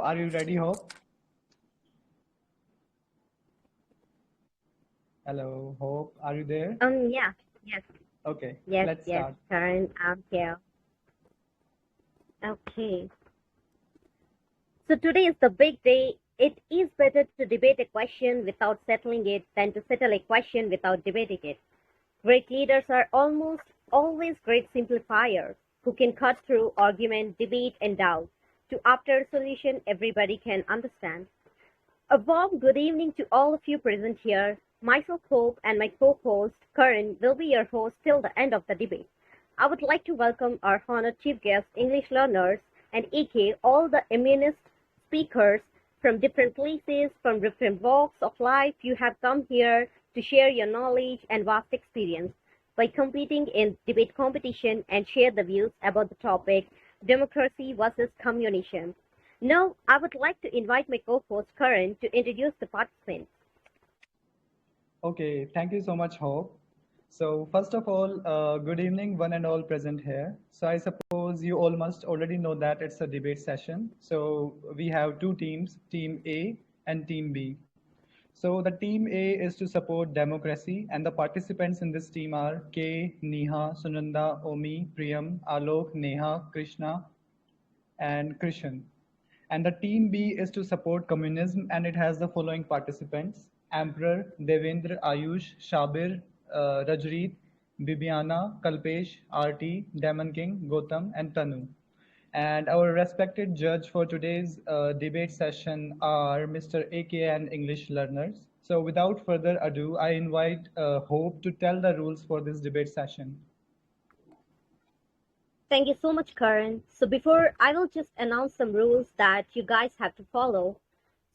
are you ready, Hope? Hello, Hope, are you there? Yeah, yes, Okay, yes, let's yes, start. Karen, I'm here. Okay, so today is the big day. It is better to debate a question without settling it than to settle a question without debating it. Great leaders are almost always great simplifiers who can cut through argument, debate, and doubt to after a solution everybody can understand. A warm good evening to all of you present here. Myself, Hope, and my co-host, Karan, will be your host till the end of the debate. I would like to welcome our honored chief guests, English learners, and AK, all the eminent speakers from different places, from different walks of life. You have come here to share your knowledge and vast experience by competing in debate competition and share the views about the topic democracy versus communism. Now, I would like to invite my co-host Karan to introduce the participants. Okay, thank you so much, Hope. So, first of all, good evening, one and all present here. So, I suppose you all must already know that it's a debate session. So, we have two teams, Team A and Team B. So, the Team A is to support democracy, and the participants in this team are K, Neha, Sunanda, Omi, Priyam, Alok, Neha, Krishna, and Krishan. And the team B is to support communism, and it has the following participants: Emperor, Devendra, Ayush, Shabir, Rajreet, Bibiana, Kalpesh, RT, Demon King, Gautam, and Tanu. And our respected judge for today's debate session are Mr. AK and English learners. So without further ado, I invite Hope to tell the rules for this debate session. Thank you so much, Karan. So before I will just announce some rules that you guys have to follow.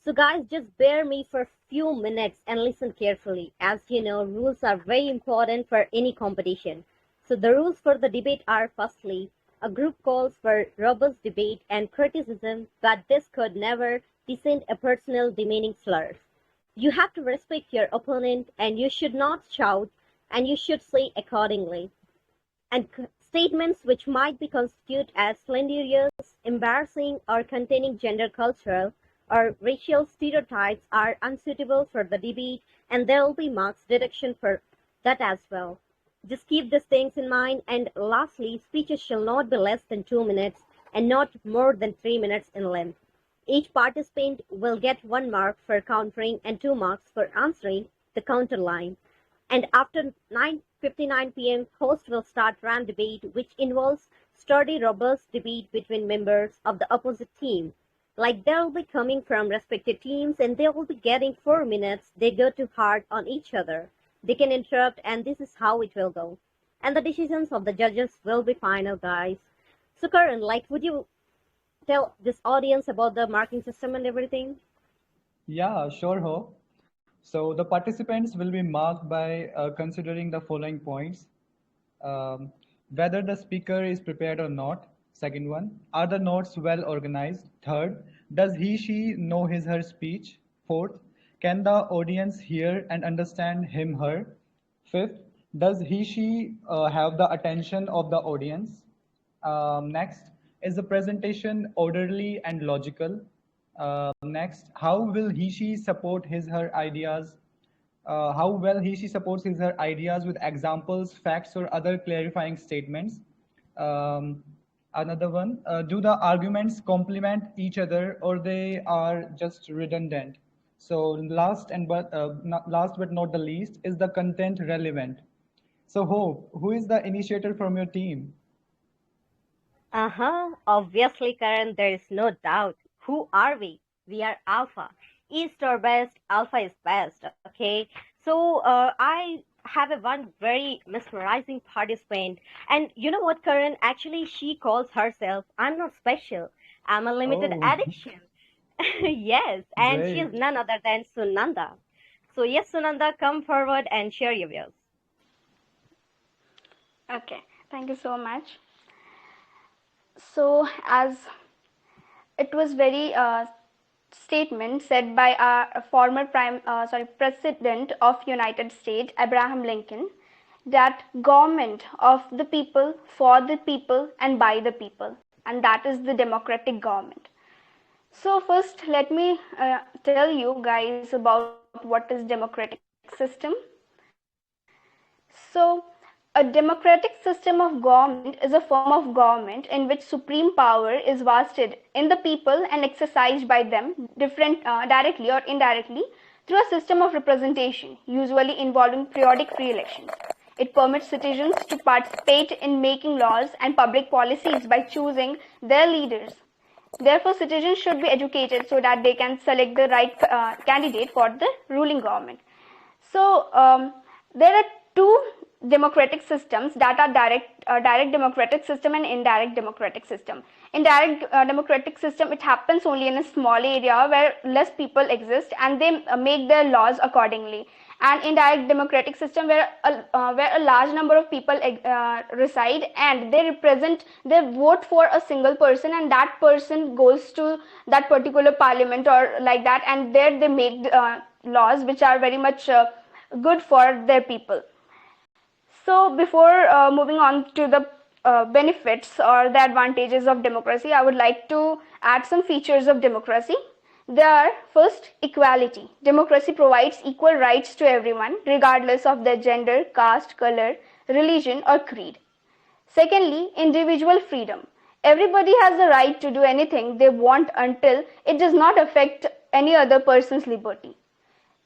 So guys, just bear me for a few minutes and listen carefully. As you know, rules are very important for any competition. So the rules for the debate are firstly, a group calls for robust debate and criticism, but this could never descend a personal demeaning slurs. You have to respect your opponent and you should not shout and you should say accordingly. And statements which might be constituted as slanderous, embarrassing, or containing gender cultural or racial stereotypes are unsuitable for the debate, and there will be marks deduction for that as well. Just keep these things in mind. And lastly, speeches shall not be less than 2 minutes and not more than 3 minutes in length. Each participant will get 1 mark for countering and 2 marks for answering the counter line. And after 9:59 p.m., host will start round debate, which involves sturdy, robust debate between members of the opposite team. Like they'll be coming from respective teams and they will be getting 4 minutes. They go too hard on each other. They can interrupt, and this is how it will go. And the decisions of the judges will be final, guys. So, Karan, like, would you tell this audience about the marking system and everything? Yeah, sure, Ho. So the participants will be marked by considering the following points. Um, Whether the speaker is prepared or not. Second one, are the notes well organized? Third, does he, she know his, her speech? Fourth, can the audience hear and understand him, her? Fifth, does he, she have the attention of the audience? Next, is the presentation orderly and logical? Next, how will he, she support his, her ideas? How well he, she supports his, her ideas with examples, facts, or other clarifying statements? Um, Another one, do the arguments complement each other or they are just redundant? So last but not the least, is the content relevant? So Hope, who is the initiator from your team? Uh-huh. Obviously, Karan, there is no doubt. Who are we? We are Alpha. East or West, Alpha is best. Okay. So I have a one very mesmerizing participant. And you know what, Karan? Actually, she calls herself, I'm not special. I'm a limited Oh, edition. Yes. And she is great. none other than Sunanda. So yes, Sunanda, come forward and share your views. Okay, thank you so much. So, as it was very statement said by our former president of United States, Abraham Lincoln, that government of the people, for the people, and by the people, and that is the democratic government. So first, let me tell you guys about what is democratic system. So a democratic system of government is a form of government in which supreme power is vested in the people and exercised by them directly or indirectly through a system of representation, usually involving periodic free elections. It permits citizens to participate in making laws and public policies by choosing their leaders. Therefore, citizens should be educated so that they can select the right candidate for the ruling government. So there are two democratic systems, that are direct democratic system and indirect democratic system. Indirect democratic system, it happens only in a small area where less people exist and they make their laws accordingly. And indirect democratic system where a large number of people reside and they vote for a single person, and that person goes to that particular parliament or like that, and there they make laws which are very much good for their people. So before moving on to the benefits or the advantages of democracy, I would like to add some features of democracy. They are: first, equality. Democracy provides equal rights to everyone, regardless of their gender, caste, color, religion, or creed. Secondly, individual freedom. Everybody has the right to do anything they want until it does not affect any other person's liberty.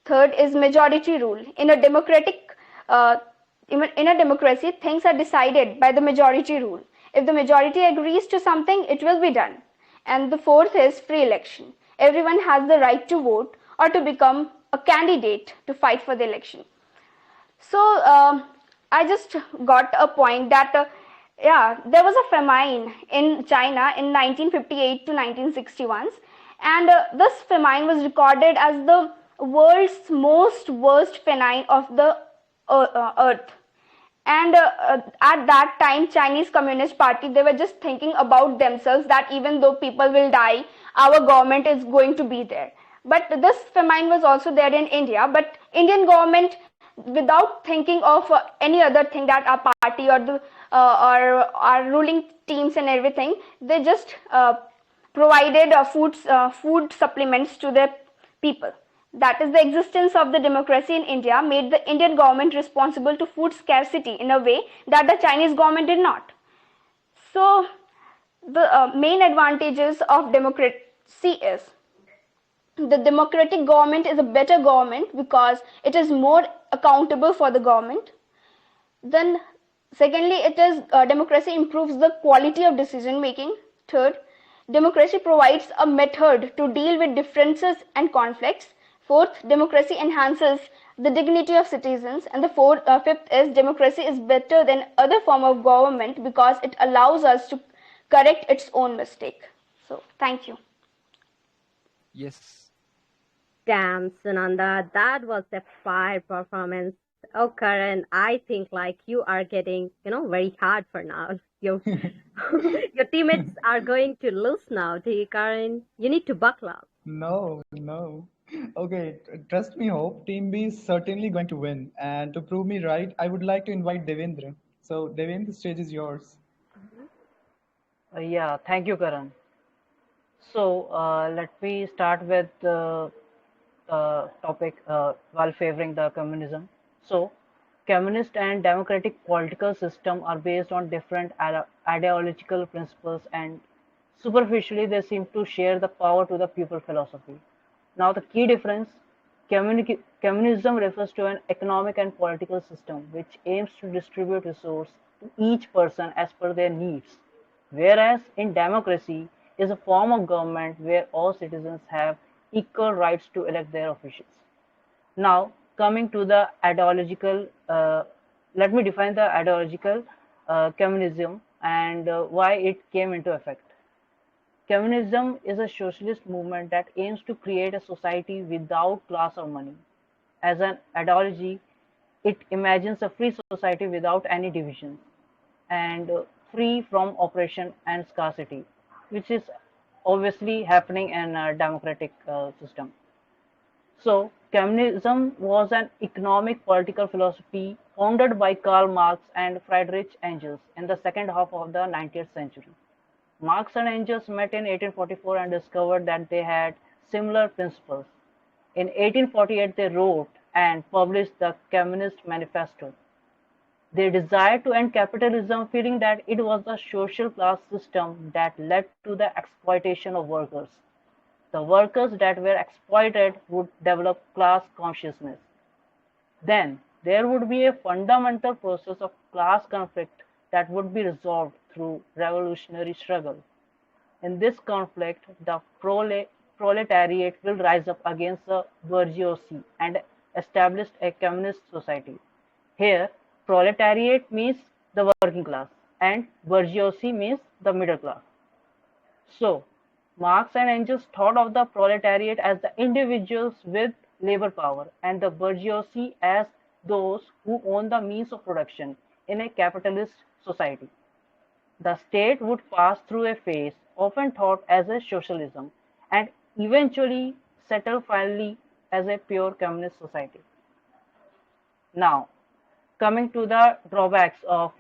Third is majority rule. Uh, in a democracy, things are decided by the majority rule. If the majority agrees to something, it will be done. And the fourth is free election. Everyone has the right to vote or to become a candidate to fight for the election. So I just got a point that yeah, there was a famine in China in 1958 to 1961, and this famine was recorded as the world's most worst famine of the earth. And at that time, Chinese Communist Party, they were just thinking about themselves that even though people will die, our government is going to be there. But this famine was also there in India, but Indian government, without thinking of any other thing, that our party or the or our ruling teams and everything, they just provided food supplements to their people. That is, the existence of the democracy in India made the Indian government responsible to food scarcity in a way that the Chinese government did not. So the main advantages of democracy is: the democratic government is a better government because it is more accountable for the government. Then secondly, it is democracy improves the quality of decision making. Third, democracy provides a method to deal with differences and conflicts. Fourth, democracy enhances the dignity of citizens. And the fifth is democracy is better than other form of government because it allows us to correct its own mistake. So thank you. Yes. Damn, Sunanda, that was a fire performance. Oh, Karan, I think like you are getting, very hard for now. Your your teammates are going to lose now. Karan, you need to buckle up. No, no. Okay, trust me, Hope. Team B is certainly going to win. And to prove me right, I would like to invite Devendra. So, Devendra, the stage is yours. Yeah, thank you, Karan. So let me start with the topic while favoring the communism. So, communist and democratic political system are based on different ideological principles, and superficially they seem to share the power to the people philosophy. Now, the key difference: communism refers to an economic and political system which aims to distribute resources to each person as per their needs, whereas in democracy is a form of government where all citizens have equal rights to elect their officials. Now, coming to the ideological, let me define the ideological communism and why it came into effect. Communism is a socialist movement that aims to create a society without class or money. As an ideology, it imagines a free society without any divisions and free from oppression and scarcity, which is obviously happening in a democratic system. So, communism was an economic political philosophy founded by Karl Marx and Friedrich Engels in the second half of the 19th century. Marx and Engels met in 1844 and discovered that they had similar principles. In 1848, they wrote and published the Communist Manifesto. They desired to end capitalism, feeling that it was the social class system that led to the exploitation of workers. The workers that were exploited would develop class consciousness. Then there would be a fundamental process of class conflict that would be resolved through revolutionary struggle. In this conflict, the proletariat will rise up against the bourgeoisie and establish a communist society. Here, proletariat means the working class and bourgeoisie means the middle class. So, Marx and Engels thought of the proletariat as the individuals with labor power and the bourgeoisie as those who own the means of production in a capitalist society. The state would pass through a phase often thought as a socialism and eventually settle finally as a pure communist society. Now, coming to the drawbacks of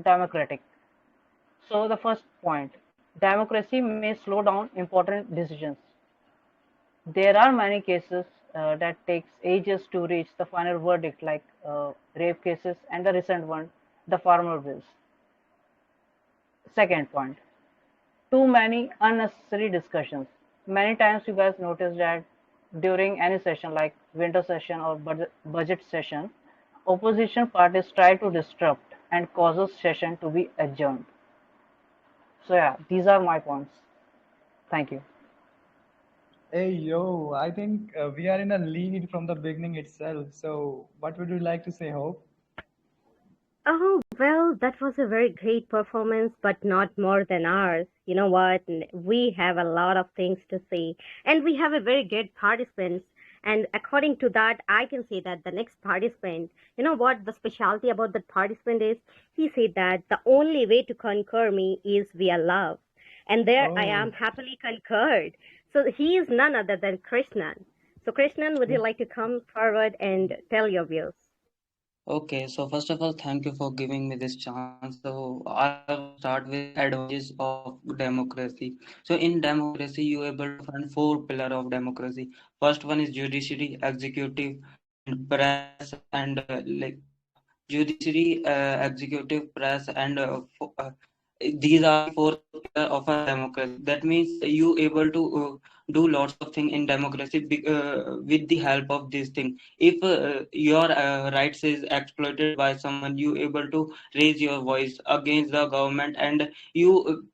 democratic. So the first point, democracy may slow down important decisions. There are many cases that takes ages to reach the final verdict, like rape cases and the recent one, the farmer bills. Second point, too many unnecessary discussions. Many times you guys notice that during any session like winter session or budget session, opposition parties try to disrupt and causes session to be adjourned. So yeah, these are my points. Thank you. Hey, yo, I think we are in a lead from the beginning itself. So, what would you like to say, Hope? Oh, well, that was a very great performance, but not more than ours. You know what? We have a lot of things to say, and we have a very good participants. And according to that, I can say that the next participant, you know what the specialty about that participant is? He said that the only way to conquer me is via love. And there I am Oh, happily conquered. So he is none other than Krishnan. So Krishnan, would you like to come forward and tell your views? Okay, so first of all, thank you for giving me this chance. So I will start with advantages of democracy. So in democracy, you able to find four pillar of democracy. First one is judiciary, executive, and press, and judiciary, executive, press, and these are the four pillar of a democracy. That means you able to do lots of things in democracy with the help of this thing. If your rights is exploited by someone, you able to raise your voice against the government, and you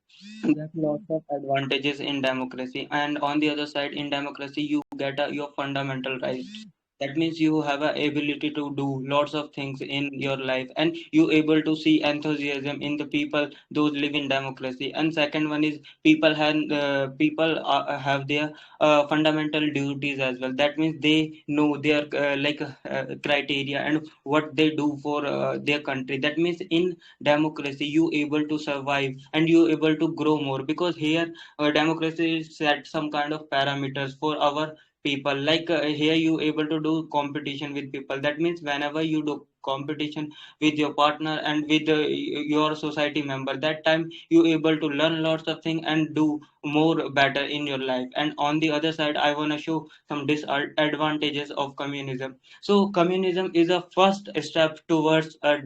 get lots of advantages in democracy. And on the other side, in democracy, you get your fundamental rights. That means you have a ability to do lots of things in your life, and you able to see enthusiasm in the people those live in democracy. And second one is people have their fundamental duties as well. That means they know their criteria and what they do for their country. That means in democracy you able to survive and you able to grow more, because here democracy set some kind of parameters for our people. Here you able to do competition with people. That means whenever you do competition with your partner and with your society member, that time you able to learn lots of things and do more better in your life. And on the other side, I want to show some disadvantages of communism. So communism is a first step towards a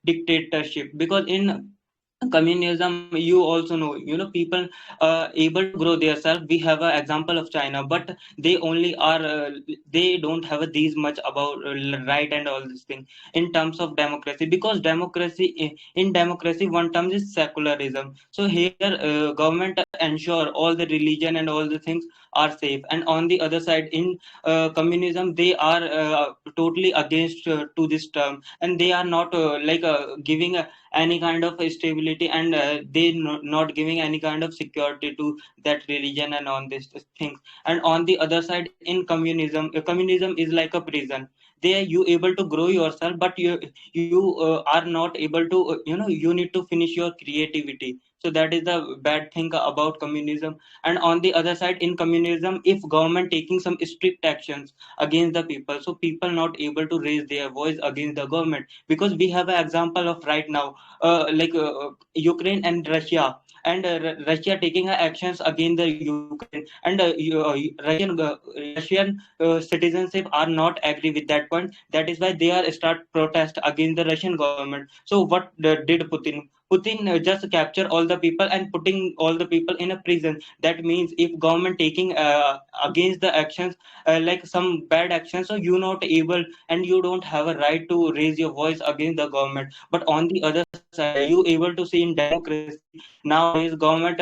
dictatorship, because in communism you also know, people able to grow themselves. We have an example of China, but they only are they don't have these much about right and all this thing in terms of democracy, because democracy in democracy one term is secularism. So here government ensure all the religion and all the things are safe. And on the other side, in communism, they are totally against to this term, and they are not giving any kind of stability, and they not giving any kind of security to that religion and on these things. And on the other side, in communism, communism is like a prison. There you able to grow yourself, but you are not able to you need to finish your creativity. So that is the bad thing about communism. And on the other side, in communism, if government taking some strict actions against the people, so people not able to raise their voice against the government, because we have an example of right now Ukraine and Russia. and Russia taking actions against the Ukraine, and Russian citizenship are not agree with that point. That is why they are start protest against the Russian government. So what did Putin? Putin just capture all the people and putting all the people in a prison. That means if government taking against the actions, like some bad actions, so you not able and you don't have a right to raise your voice against the government. But on the other side, you able to see in democracy nowadays government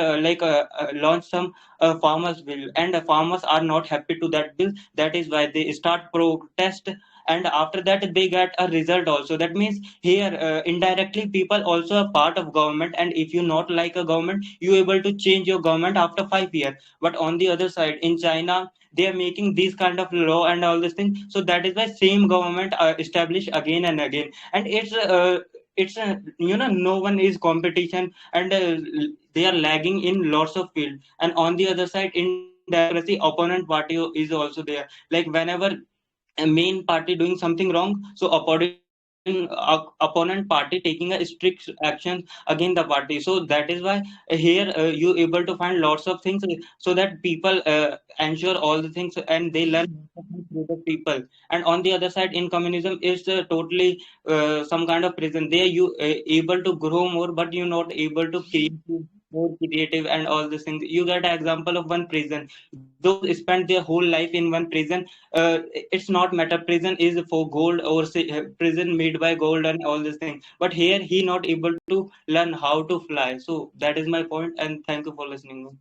launch some farmers bill, and farmers are not happy to that bill. That is why they start protest, and after that they get a result also. That means here indirectly people also a part of government, and if you not like a government, you able to change your government after 5 years. But on the other side in China, they are making these kind of law and all this thing, so that is why same government establish again and again. And no one is competition, and they are lagging in lots of field. And on the other side in democracy, opponent party is also there. Like whenever a main party doing something wrong, so opponent party taking a strict action against the party. So that is why here you able to find lots of things, so that people ensure all the things and they learn through the people. And on the other side in communism is totally some kind of prison. There you able to grow more, but you not able to create more creative and all these things. You get an example of one prison. Those spend their whole life in one prison. It's not matter prison is for gold or say, prison made by gold and all these things. But here he not able to learn how to fly. So that is my point, and thank you for listening.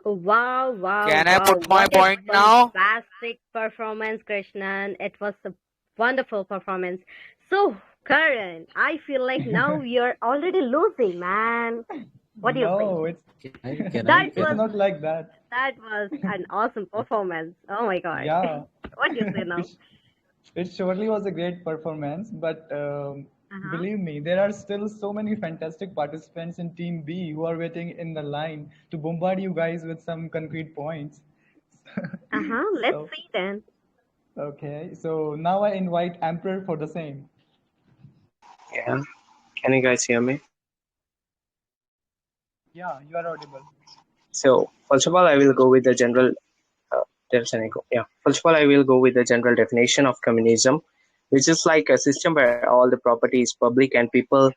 Wow, wow, Can I wow. put my What a point now? fantastic performance, Krishnan. It was a wonderful performance. So, Karan, I feel like now you're already losing, man. What do you think? No, it's That it's was not like that. an awesome performance. Oh my god. Yeah, What do you say now? it, it surely was a great performance, but Uh-huh. believe me, there are still so many fantastic participants in Team B who are waiting in the line to bombard you guys with some concrete points. Uh-huh. Let's So, see then. okay, so now I invite Emperor for the same. Yeah, can you guys hear me? Yeah, you are audible. So, first of all, I will go with the general. There's an echo. Yeah. First of all, I will go with the general definition of communism, which is like a system where all the property is public and people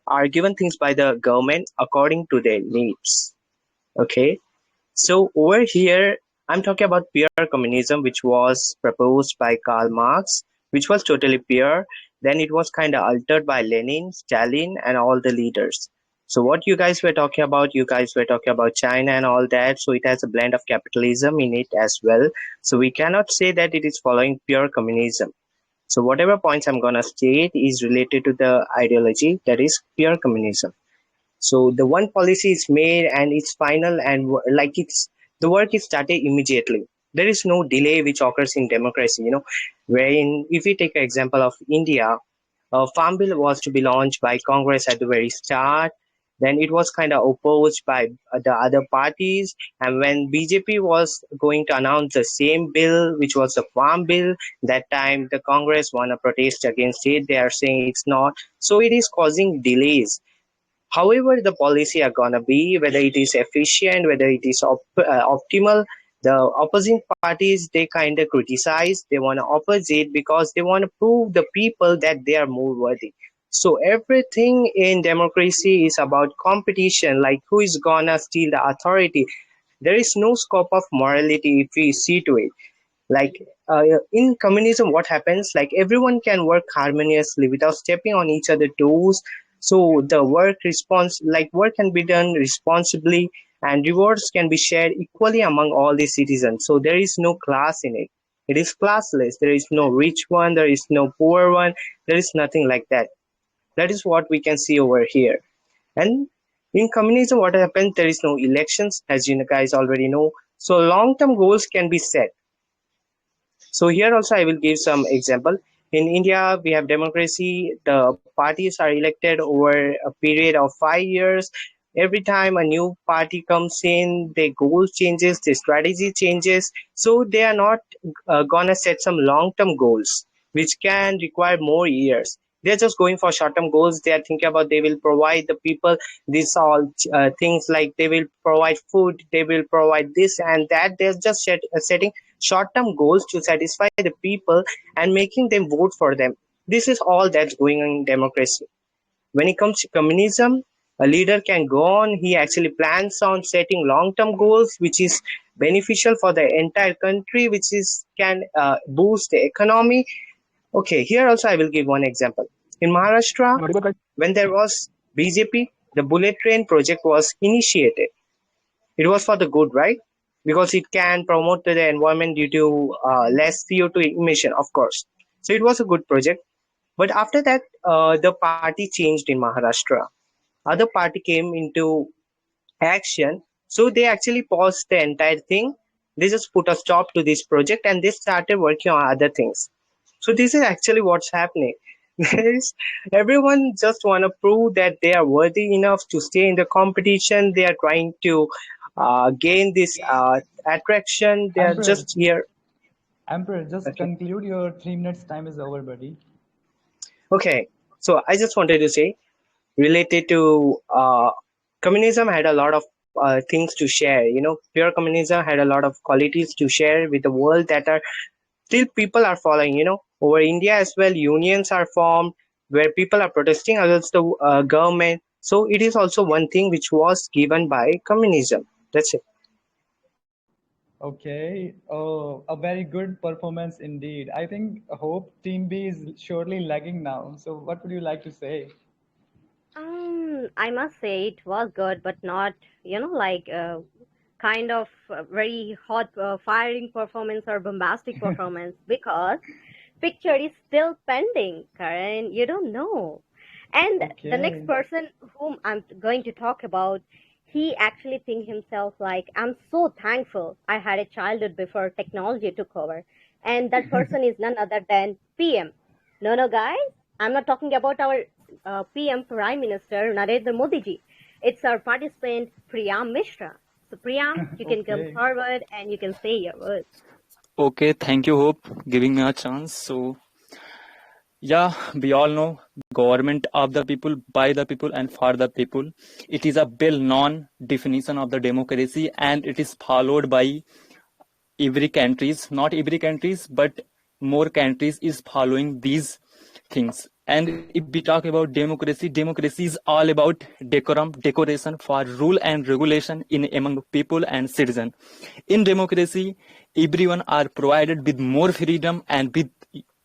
are given things by the government according to their needs. Okay. So over here, I'm talking about pure communism, which was proposed by Karl Marx, which was totally pure. Then it was kind of altered by Lenin, Stalin, and all the leaders. So what you guys were talking about China and all that. So it has a blend of capitalism in it as well. So we cannot say that it is following pure communism. So whatever points I'm gonna state is related to the ideology that is pure communism. So the one policy is made and it's final, and the work is started immediately. There is no delay which occurs in democracy, wherein if we take an example of India, a farm bill was to be launched by Congress at the very start. Then it was kind of opposed by the other parties. And when BJP was going to announce the same bill, which was the farm bill, that time the Congress won a protest against it. They are saying it's not. So it is causing delays. However the policy are gonna be, whether it is efficient, whether it is optimal, the opposing parties, they kind of criticize, they want to oppose it because they want to prove the people that they are more worthy. So everything in democracy is about competition, like who is gonna steal the authority. There is no scope of morality if we see to it. Like in communism, what happens, like everyone can work harmoniously without stepping on each other's toes. So the work can be done responsibly, and rewards can be shared equally among all the citizens. So there is no class in it. It is classless. There is no rich one, there is no poor one, there is nothing like that. That is what we can see over here. And in communism, what happens, there is no elections, as you guys already know. So long-term goals can be set. So here also I will give some example. In India, we have democracy. The parties are elected over a period of 5 years. Every time a new party comes in, their goal changes, their strategy changes. So they are not gonna set some long-term goals, which can require more years. They're just going for short-term goals. They are thinking about they will provide the people these all things, like they will provide food, they will provide this and that. They're just setting short-term goals to satisfy the people and making them vote for them. This is all that's going on in democracy. When it comes to communism, a leader can go on, he actually plans on setting long-term goals, which is beneficial for the entire country, which is can boost the economy. Okay, here also I will give one example. In Maharashtra, when there was BJP, the bullet train project was initiated. It was for the good, right? Because it can promote the environment due to less CO2 emission, of course. So it was a good project. But after that, the party changed in Maharashtra. Other party came into action. So they actually paused the entire thing. They just put a stop to this project and they started working on other things. So this is actually what's happening. Everyone just want to prove that they are worthy enough to stay in the competition. They are trying to gain this attraction. They are Emperor, just here. Emperor, just Okay. conclude. Your 3 minutes time is over, buddy. Okay. So I just wanted to say, related to communism had a lot of things to share. Pure communism had a lot of qualities to share with the world that are still people are following. Over India as well, unions are formed where people are protesting against the government. So it is also one thing which was given by communism. That's it. Okay. Oh, a very good performance indeed. I think Hope Team B is surely lagging now. So, what would you like to say? I must say it was good, but not, like kind of very hot, firing performance or bombastic performance because picture is still pending, Karen. You don't know. And the next Okay. person whom I'm going to talk about, he actually think himself like, I'm so thankful I had a childhood before technology took over. And that person is none other than PM. No, guys, I'm not talking about our PM Prime Minister Narendra Modi ji. It's our participant Priyam Mishra. So Priyam, you can come Okay. forward and you can say your words. Okay, thank you, Hope, giving me a chance. So, yeah, we all know government of the people, by the people, and for the people. It is a well-known definition of the democracy, and it is followed by every countries. Not every countries, but more countries is following these things. And if we talk about democracy, democracy is all about decorum, decoration for rule and regulation in among people and citizen. In democracy, everyone are provided with more freedom and with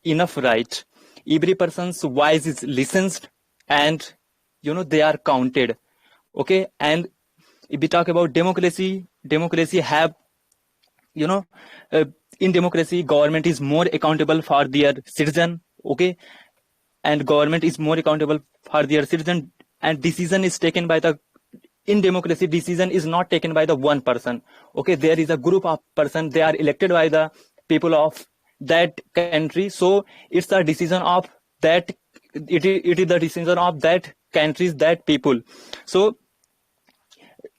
enough right. Every person's voice is listened and they are counted. Okay, and if we talk about democracy, democracy have in democracy, government is more accountable for their citizen. Okay, and government is more accountable for their citizen, and decision is taken by the in democracy. Decision is not taken by the one person. Okay, there is a group of person, they are elected by the people of that country. So it's a decision of that, it is the decision of that countries, that people. So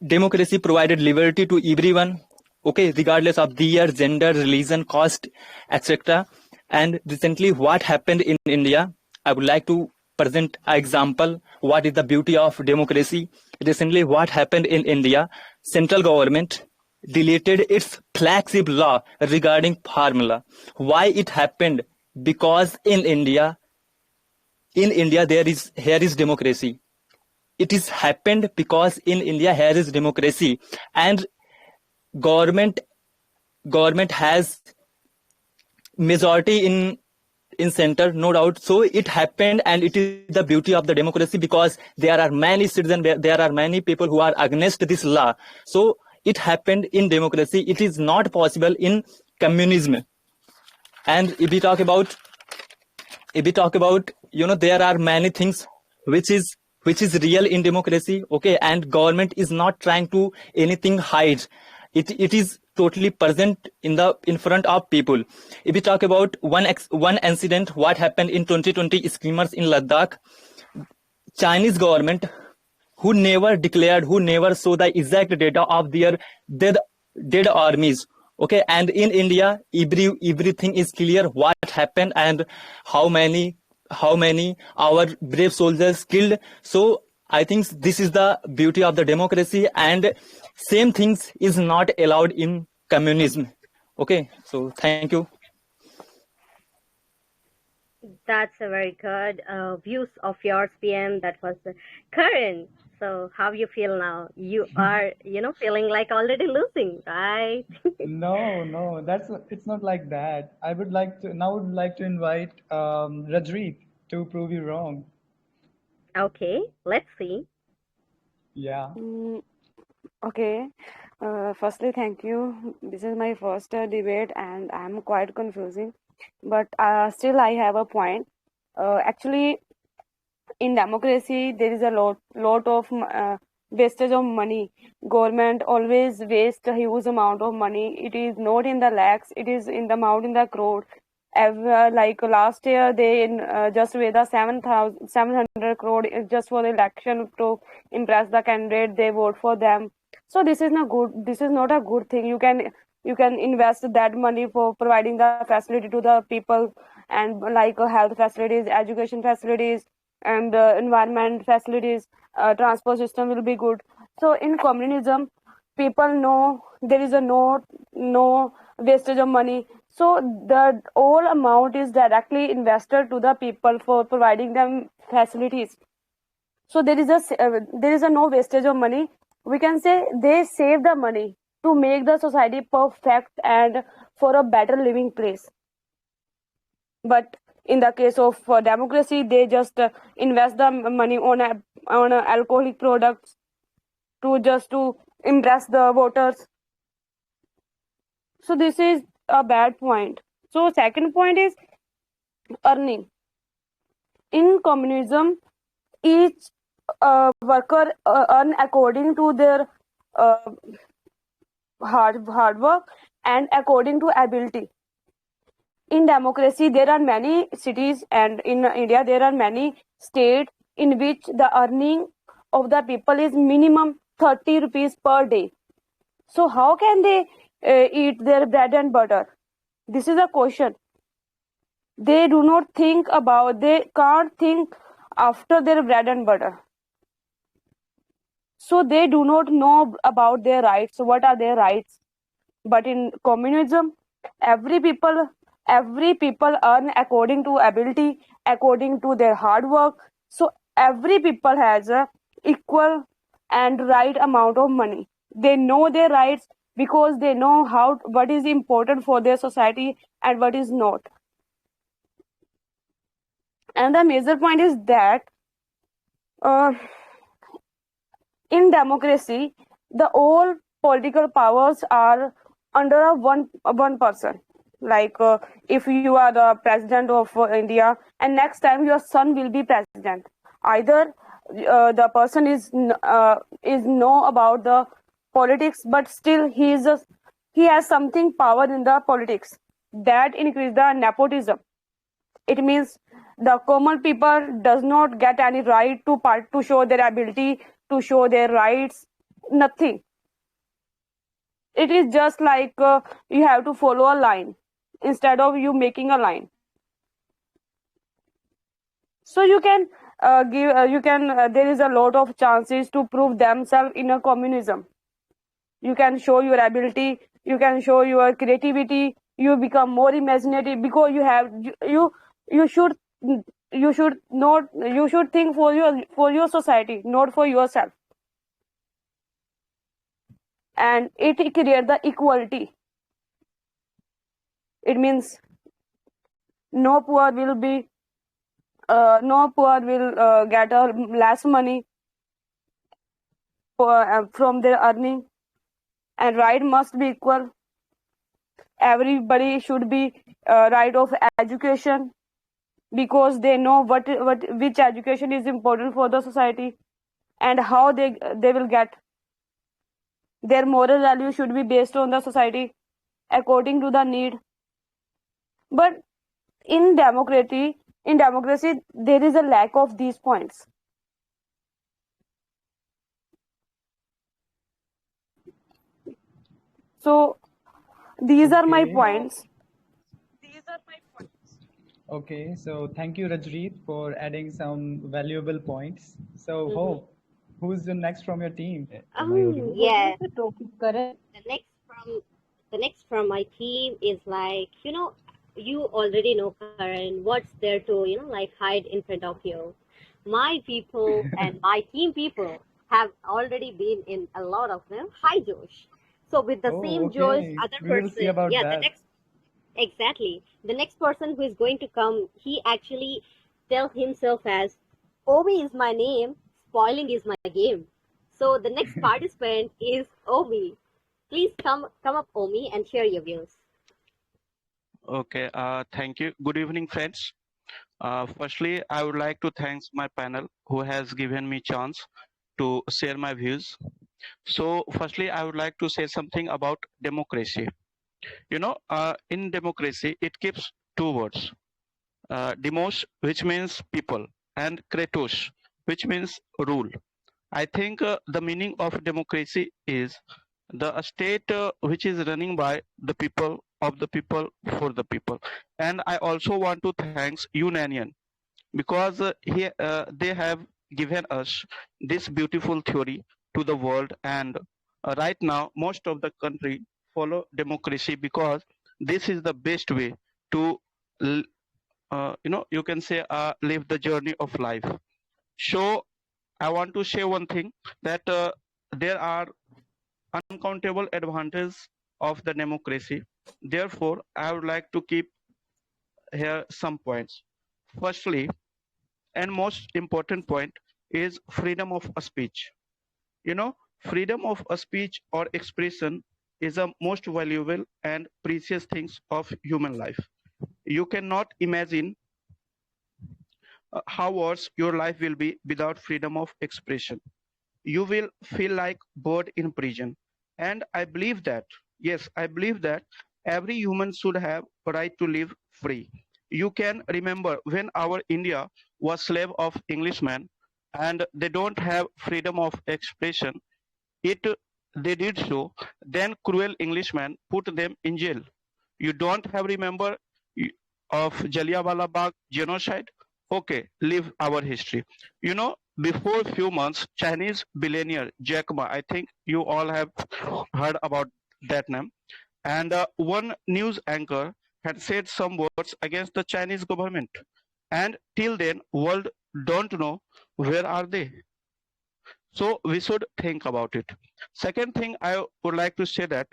democracy provided liberty to everyone, okay, regardless of their gender, religion, caste, etc. And recently what happened in India, I would like to present an example what is the beauty of democracy. Recently what happened in India, central government deleted its flagship law regarding formula. Why it happened? Because in India here is democracy. It is happened because in India here is democracy, and government has majority in center, no doubt. So it happened, and it is the beauty of the democracy because there are many citizens, there are many people who are against this law. So it happened in democracy. It is not possible in communism. And if we talk about there are many things which is real in democracy. Okay, and government is not trying to anything hide. It is totally present in front of people. If we talk about one incident, what happened in 2020 skirmishers in Ladakh, Chinese government, who never declared, who never saw the exact data of their dead armies. Okay, and in India, everything is clear what happened and how many how many our brave soldiers killed. So I think this is the beauty of the democracy, and same things is not allowed in communism. Okay, so thank you. That's a very good views of yours, PM. That was Karan. So how you feel now? You are, feeling like already losing, right? No, it's not like that. I would like to invite Rajreet to prove you wrong. Okay, let's see. Yeah. Okay. Firstly, thank you. This is my first debate, and I'm quite confusing, but still I have a point. Actually, in democracy, there is a lot of wastage of money. Government always waste a huge amount of money. It is not in the lakhs; it is in the amount in the crore. Like last year, they just with the 700 crore just for the election to impress the candidate. They vote for them. So this is not good. This is not a good thing. You can invest that money for providing the facility to the people, and like health facilities, education facilities, and environment facilities, transport system will be good. So in communism, people know there is a no wastage of money. So the all amount is directly invested to the people for providing them facilities. So there is a no wastage of money. We can say they save the money to make the society perfect and for a better living place. But in the case of democracy, they just invest the money on alcoholic products to impress the voters. So this is a bad point. So second point is earning. In communism, each worker earn according to their uh, hard work and according to ability. In democracy, there are many cities, and in India, there are many states in which the earning of the people is minimum 30 rupees per day. So how can they eat their bread and butter? This is a question. They do not think about, they can't think after their bread and butter. So they do not know about their rights. So what are their rights? But in communism, every people every people earn according to ability, according to their hard work. So every people has a equal and right amount of money. They know their rights because they know what is important for their society and what is not. And the major point is that uh, in democracy, the all political powers are under one person. Like if you are the president of India, and next time your son will be president, either the person is know about the politics, but still he has something power in the politics that increase the nepotism. It means the common people does not get any right to show their ability, to show their rights, nothing. It is just like you have to follow a line instead of you making a line. So you can there is a lot of chances to prove themselves in a communism. You can show your ability, you can show your creativity, you become more imaginative because you should you should think for your society, not for yourself. And it creates the equality. It means no poor will be no poor will get less money from their earning, and right must be equal. Everybody should be right of education because they know which education is important for the society and how they will get. Their moral value should be based on the society according to the need. But in democracy, there is a lack of these points. So these are my Okay. points. Okay, so thank you, Rajreet, for adding some valuable points. So, Mm-hmm. Hope, who's the next from your team? Am I audible? What was Yes. the topic, Karan? The next from my team is like, you already know, Karan, what's there to, like hide in front of you. My people and my team people have already been in a lot of them high Josh. So with the Oh, same Josh, okay. other We will see person, about yeah, the that. next exactly. The next person who is going to come, he actually tell himself as Omi is my name, spoiling is my game. So the next participant is Omi. Please come up, Omi, and share your views. Okay, thank you. Good evening, friends. Firstly, I would like to thank my panel who has given me chance to share my views. So, firstly, I would like to say something about democracy. In democracy, it keeps two words: demos, which means people, and kratos, which means rule. I think the meaning of democracy is the state which is running by the people, of the people, for the people. And I also want to thank Union because they have given us this beautiful theory to the world, and right now most of the country follow democracy because this is the best way to you can say live the journey of life. So I want to say one thing, that there are uncountable advantages of the democracy. Therefore, I would like to keep here some points. Firstly, and most important point is freedom of speech. Freedom of a speech or expression is the most valuable and precious things of human life. You cannot imagine how worse your life will be without freedom of expression. You will feel like bird in prison. And I believe that, yes, I believe that every human should have a right to live free. You can remember when our India was slave of Englishmen and they don't have freedom of expression. It they did so, then cruel Englishmen put them in jail. You don't have remember of Jallianwala Bagh genocide? Okay, leave our history. Before few months, Chinese billionaire Jack Ma, I think you all have heard about that name, and one news anchor had said some words against the Chinese government, and till then, world don't know where are they. So we should think about it. Second thing I would like to say that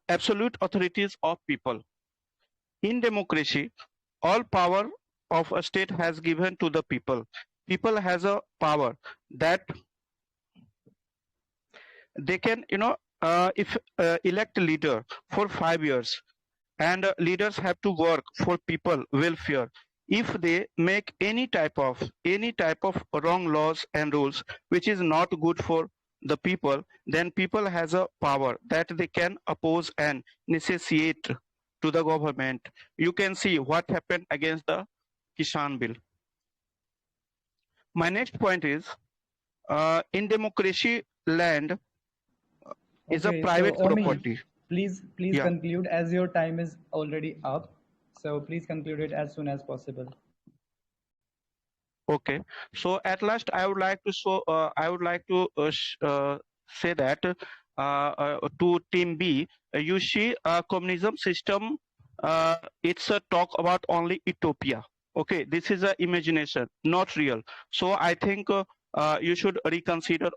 absolute authorities of people. In democracy, all power of a state has given to the people. People has a power that they can, if elect leader for 5 years, and leaders have to work for people welfare. If they make any type of wrong laws and rules which is not good for the people, then people has a power that they can oppose and negotiate to the government. You can see what happened against the Kisan bill. My next point is, in democracy, land is a Okay, so private Omi, property. please Yeah. conclude as your time is already up. So please conclude it as soon as possible. Okay. So at last, I would like to say that to Team B, you see, communism system. It's a talk about only utopia. Okay, this is a imagination, not real. So I think you should reconsider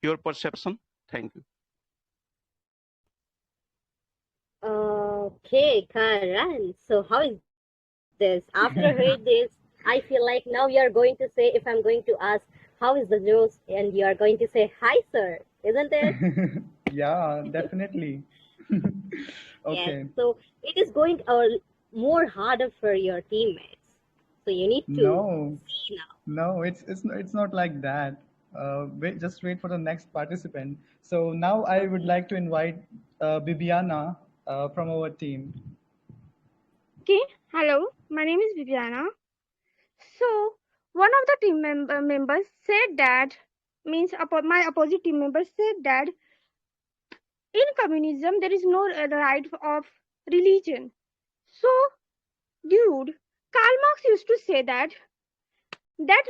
your perception. Thank you. Okay, Karan. So how is this? After hearing this, I feel like now you're going to say, if I'm going to ask, how is the juice? And you are going to say, hi, sir. Isn't it? Yeah, definitely. Yes. Okay. So it is going more harder for your teammates. So you need to No, see now. no, it's not like that. Just wait for the next participant. So now I would Okay. like to invite Bibiana from our team. Okay, hello, my name is Viviana. So, one of the members said that, my opposite team member said that in communism there is no right of religion. So, Dude, Karl Marx used to say that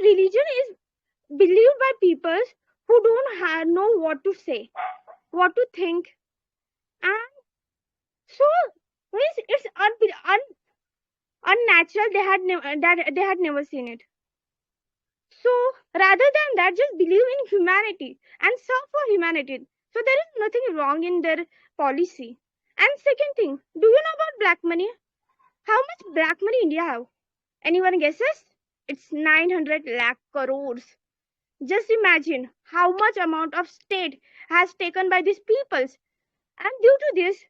religion is believed by people who don't know what to say, what to think, and so means it's unnatural. They had never seen it. So rather than that, just believe in humanity and serve for humanity. So there is nothing wrong in their policy. And second thing, do you know about black money? How much black money India have? Anyone guesses? It's 900 lakh crores. Just imagine how much amount of state has taken by these peoples. And due to this,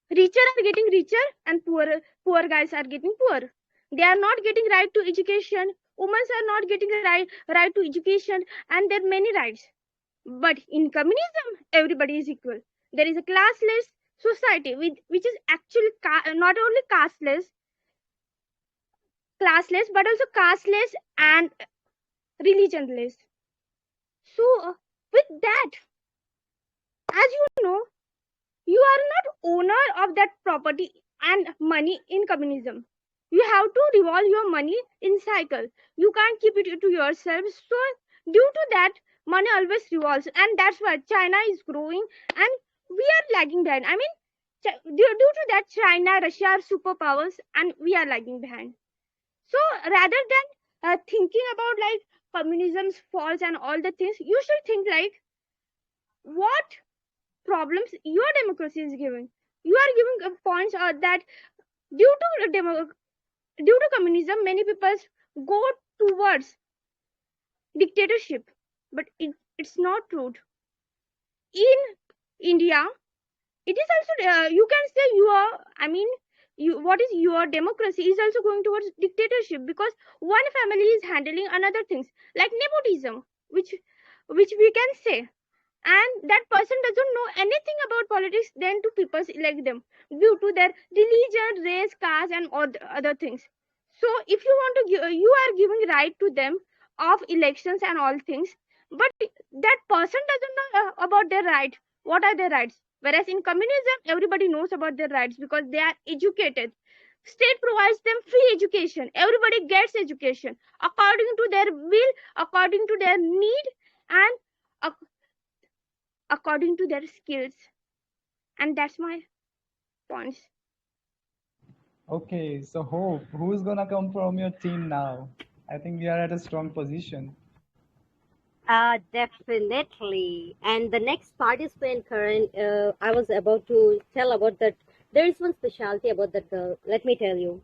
richer are getting richer and poor guys are getting poor. They are not getting right to education. Women are not getting right to education, and there are many rights. But in communism, everybody is equal. There is a classless society which is actually not only classless but also casteless and religionless. So with that, as you know, you are not owner of that property and money in communism. You have to revolve your money in cycle. You can't keep it to yourself. So due to that, money always revolves, and that's why China is growing and we are lagging behind. I mean, due to that, China, Russia are superpowers and we are lagging behind. So rather than thinking about like communism's faults and all the things, you should think like what problems your democracy is giving. You are giving points that due to communism, many people go towards dictatorship, but it's not true. In India, it is also you can say what is your democracy is also going towards dictatorship, because one family is handling another things like nepotism, which we can say, and that person doesn't know anything about politics, then two people elect them due to their religion, race, caste, and other things. So if you want to give, you are giving right to them of elections and all things, but that person doesn't know about their rights. What are their rights? Whereas in communism, everybody knows about their rights because they are educated. State provides them free education. Everybody gets education according to their will, according to their need, and according to their skills. And that's my points. Okay, so Hope, who's gonna come from your team now? I think we are at a strong position. Definitely. And the next participant, Karan, I was about to tell about that. There is one specialty about that girl. Let me tell you.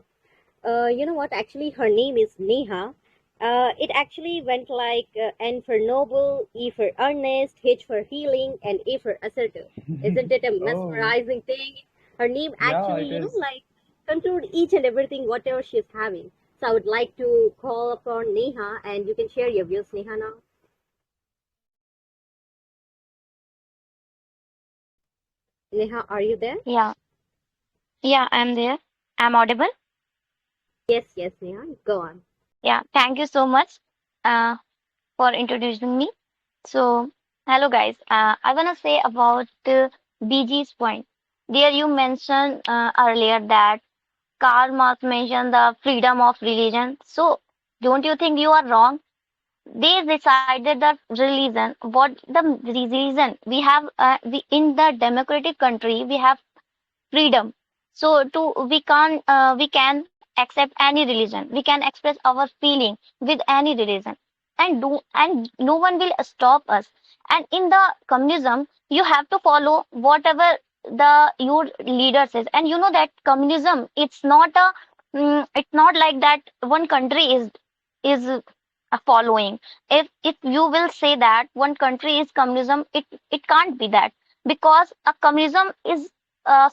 You know what? Actually, her name is Neha. It actually went like N for noble, E for earnest, H for healing, and A for assertive. Isn't it a Oh, mesmerizing thing? Her name yeah, actually, it is. like conclude each and everything, whatever she's having. So I would like to call upon Neha, and you can share your views, Neha, now. Neha, are you there? Yeah, yeah, I'm there. I'm audible. Yes, Neha, go on. Yeah, thank you so much uh, for introducing me. So, hello guys. I wanna say about BG's point. There you mentioned earlier that Karl Marx mentioned the freedom of religion. So, don't you think you are wrong? They decided that religion, what the reason we have, we in the democratic country we have freedom. So to we can accept any religion. We can express our feeling with any religion, and no one will stop us. And in the communism, you have to follow whatever the your leader says. And you know that communism, it's not like that one country is following. If you will say that one country is communism, it can't be that, because a communism is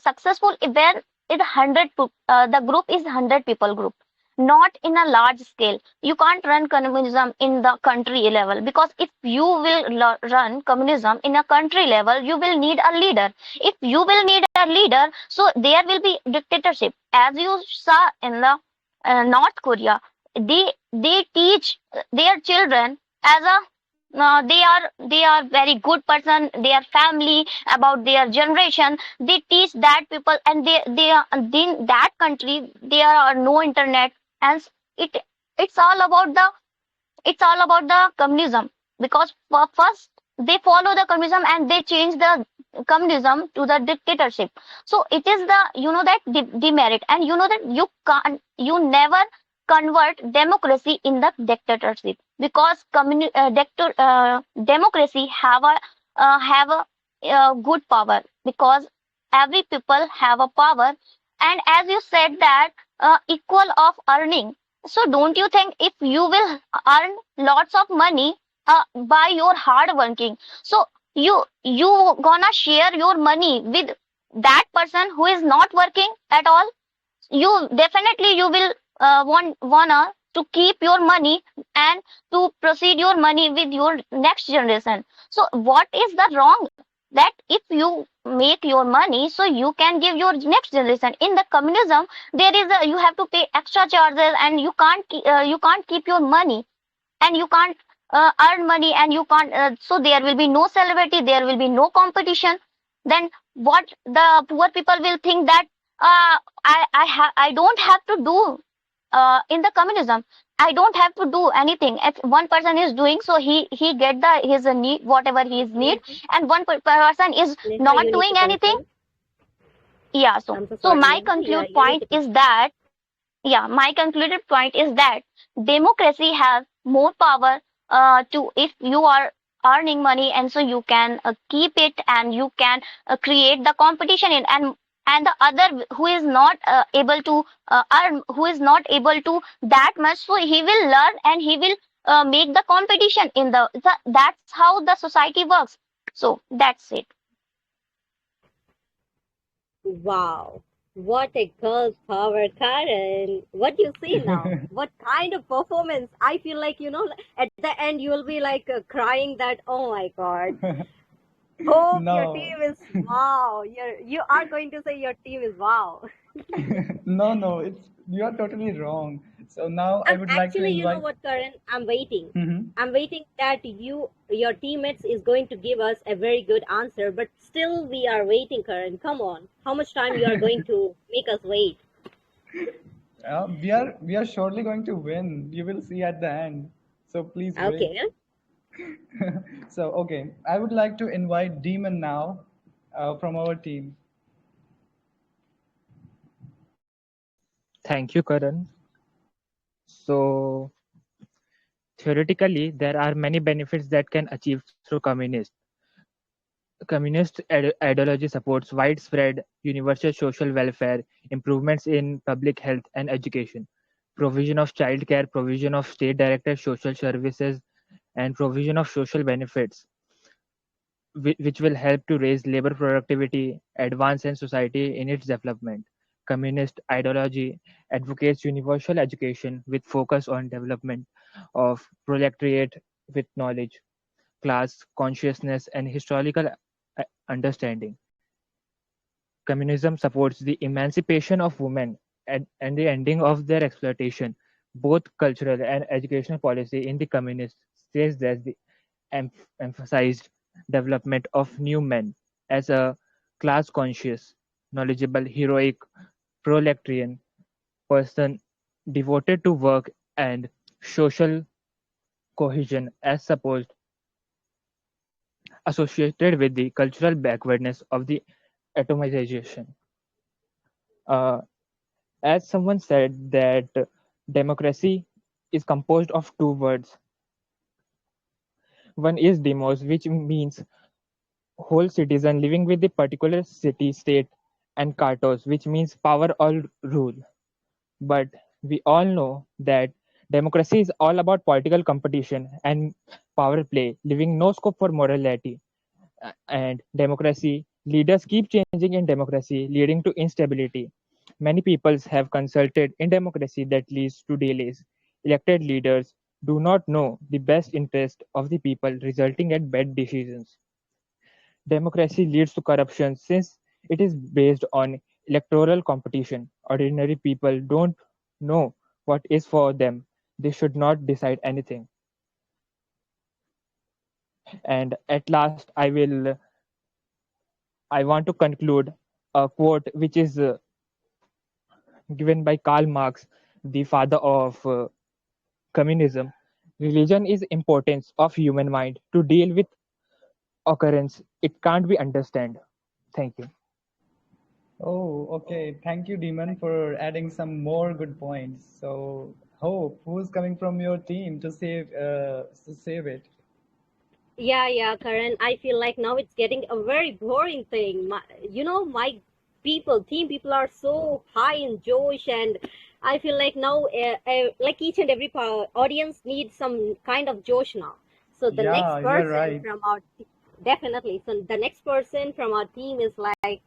successful when the group is 100 people group, not in a large scale. You can't run communism in the country level, because if you will run communism in a country level, you will need a leader. If you will need a leader, so there will be dictatorship, as you saw in the North Korea. They teach their children as a they are very good person, their family, about their generation. They teach that people, and they are in that country there are no internet, and it it's all about the communism, because first they follow the communism and they change the communism to the dictatorship. So it is the, that demerit, and that you never convert democracy in the dictatorship, because democracy have a good power, because every people have a power. And as you said that equal of earning, so don't you think if you will earn lots of money by your hard working, so you gonna share your money with that person who is not working at all? You definitely you will wanna to keep your money and to proceed your money with your next generation. So what is the wrong that if you make your money so you can give your next generation? In the communism there is a, you have to pay extra charges, and you can't keep your money, and you can't earn money, and you can't so there will be no celebrity, there will be no competition. Then what the poor people will think that I don't have to do in the communism, I don't have to do anything. If one person is doing, so he get the his need, whatever he is need, and one person is Neha, not you need doing to anything. conclude. Yeah, so I'm so so sorry, my Neha. Yeah, conclude you need point to is conclude. that, yeah, my concluded point is that democracy has more power to, if you are earning money, and so you can keep it, and you can create the competition in, and the other who is not able to earn, who is not able to that much, so he will learn and he will make the competition in the that's how the society works. So that's it. Wow. What a girl power, Karen. What do you see now? What kind of performance? I feel like, at the end you will be like crying that, oh my God. Hope your No, team is wow. You are going to say your team is wow. no, you are totally wrong. So now I I'm would like to actually, you know invite. what, Karen? I'm waiting. Mhm. I'm waiting that your teammates is going to give us a very good answer, but still we are waiting, Karen. Come on. How much time you are going to make us wait? We are surely going to win. You will see at the end. So please wait. Okay. So okay, I would like to invite Demon now, from our team. Thank you, Karan. So, theoretically, there are many benefits that can achieve through ideology supports widespread universal social welfare, improvements in public health and education, provision of childcare, provision of state-directed social services, and provision of social benefits, which will help to raise labor productivity, advance in society in its development. Communist ideology advocates universal education with focus on development of proletariat with knowledge, class consciousness, and historical understanding. Communism supports the emancipation of women and the ending of their exploitation. Both cultural and educational policy in the communist says that the emphasized development of new men as a class conscious, knowledgeable, heroic, proletarian person devoted to work and social cohesion as supposed associated with the cultural backwardness of the atomization. Uh, as someone said that democracy is composed of two words. One is demos, which means whole citizen living with the particular city, state, and cartos, which means power or rule. But we all know that democracy is all about political competition and power play, leaving no scope for morality. And democracy, leaders keep changing in democracy, leading to instability. Many peoples have consulted in democracy that leads to delays. Elected leaders do not know the best interest of the people, resulting in bad decisions. Democracy leads to corruption since it is based on electoral competition. Ordinary people don't know what is for them. They should not decide anything. And at last, I want to conclude a quote which is given by Karl Marx, the father of communism. Religion is importance of human mind to deal with occurrence. It can't be understand. Thank you. Oh, okay. Thank you, Demon, for adding some more good points. So, Hope, who's coming from your team to save it? Yeah, Karan. I feel like now it's getting a very boring thing. My team people are so high in Josh, and I feel like now, like each and every audience needs some kind of Josh now. So the Yeah, next you're person right. from our definitely. So the next person from our team is like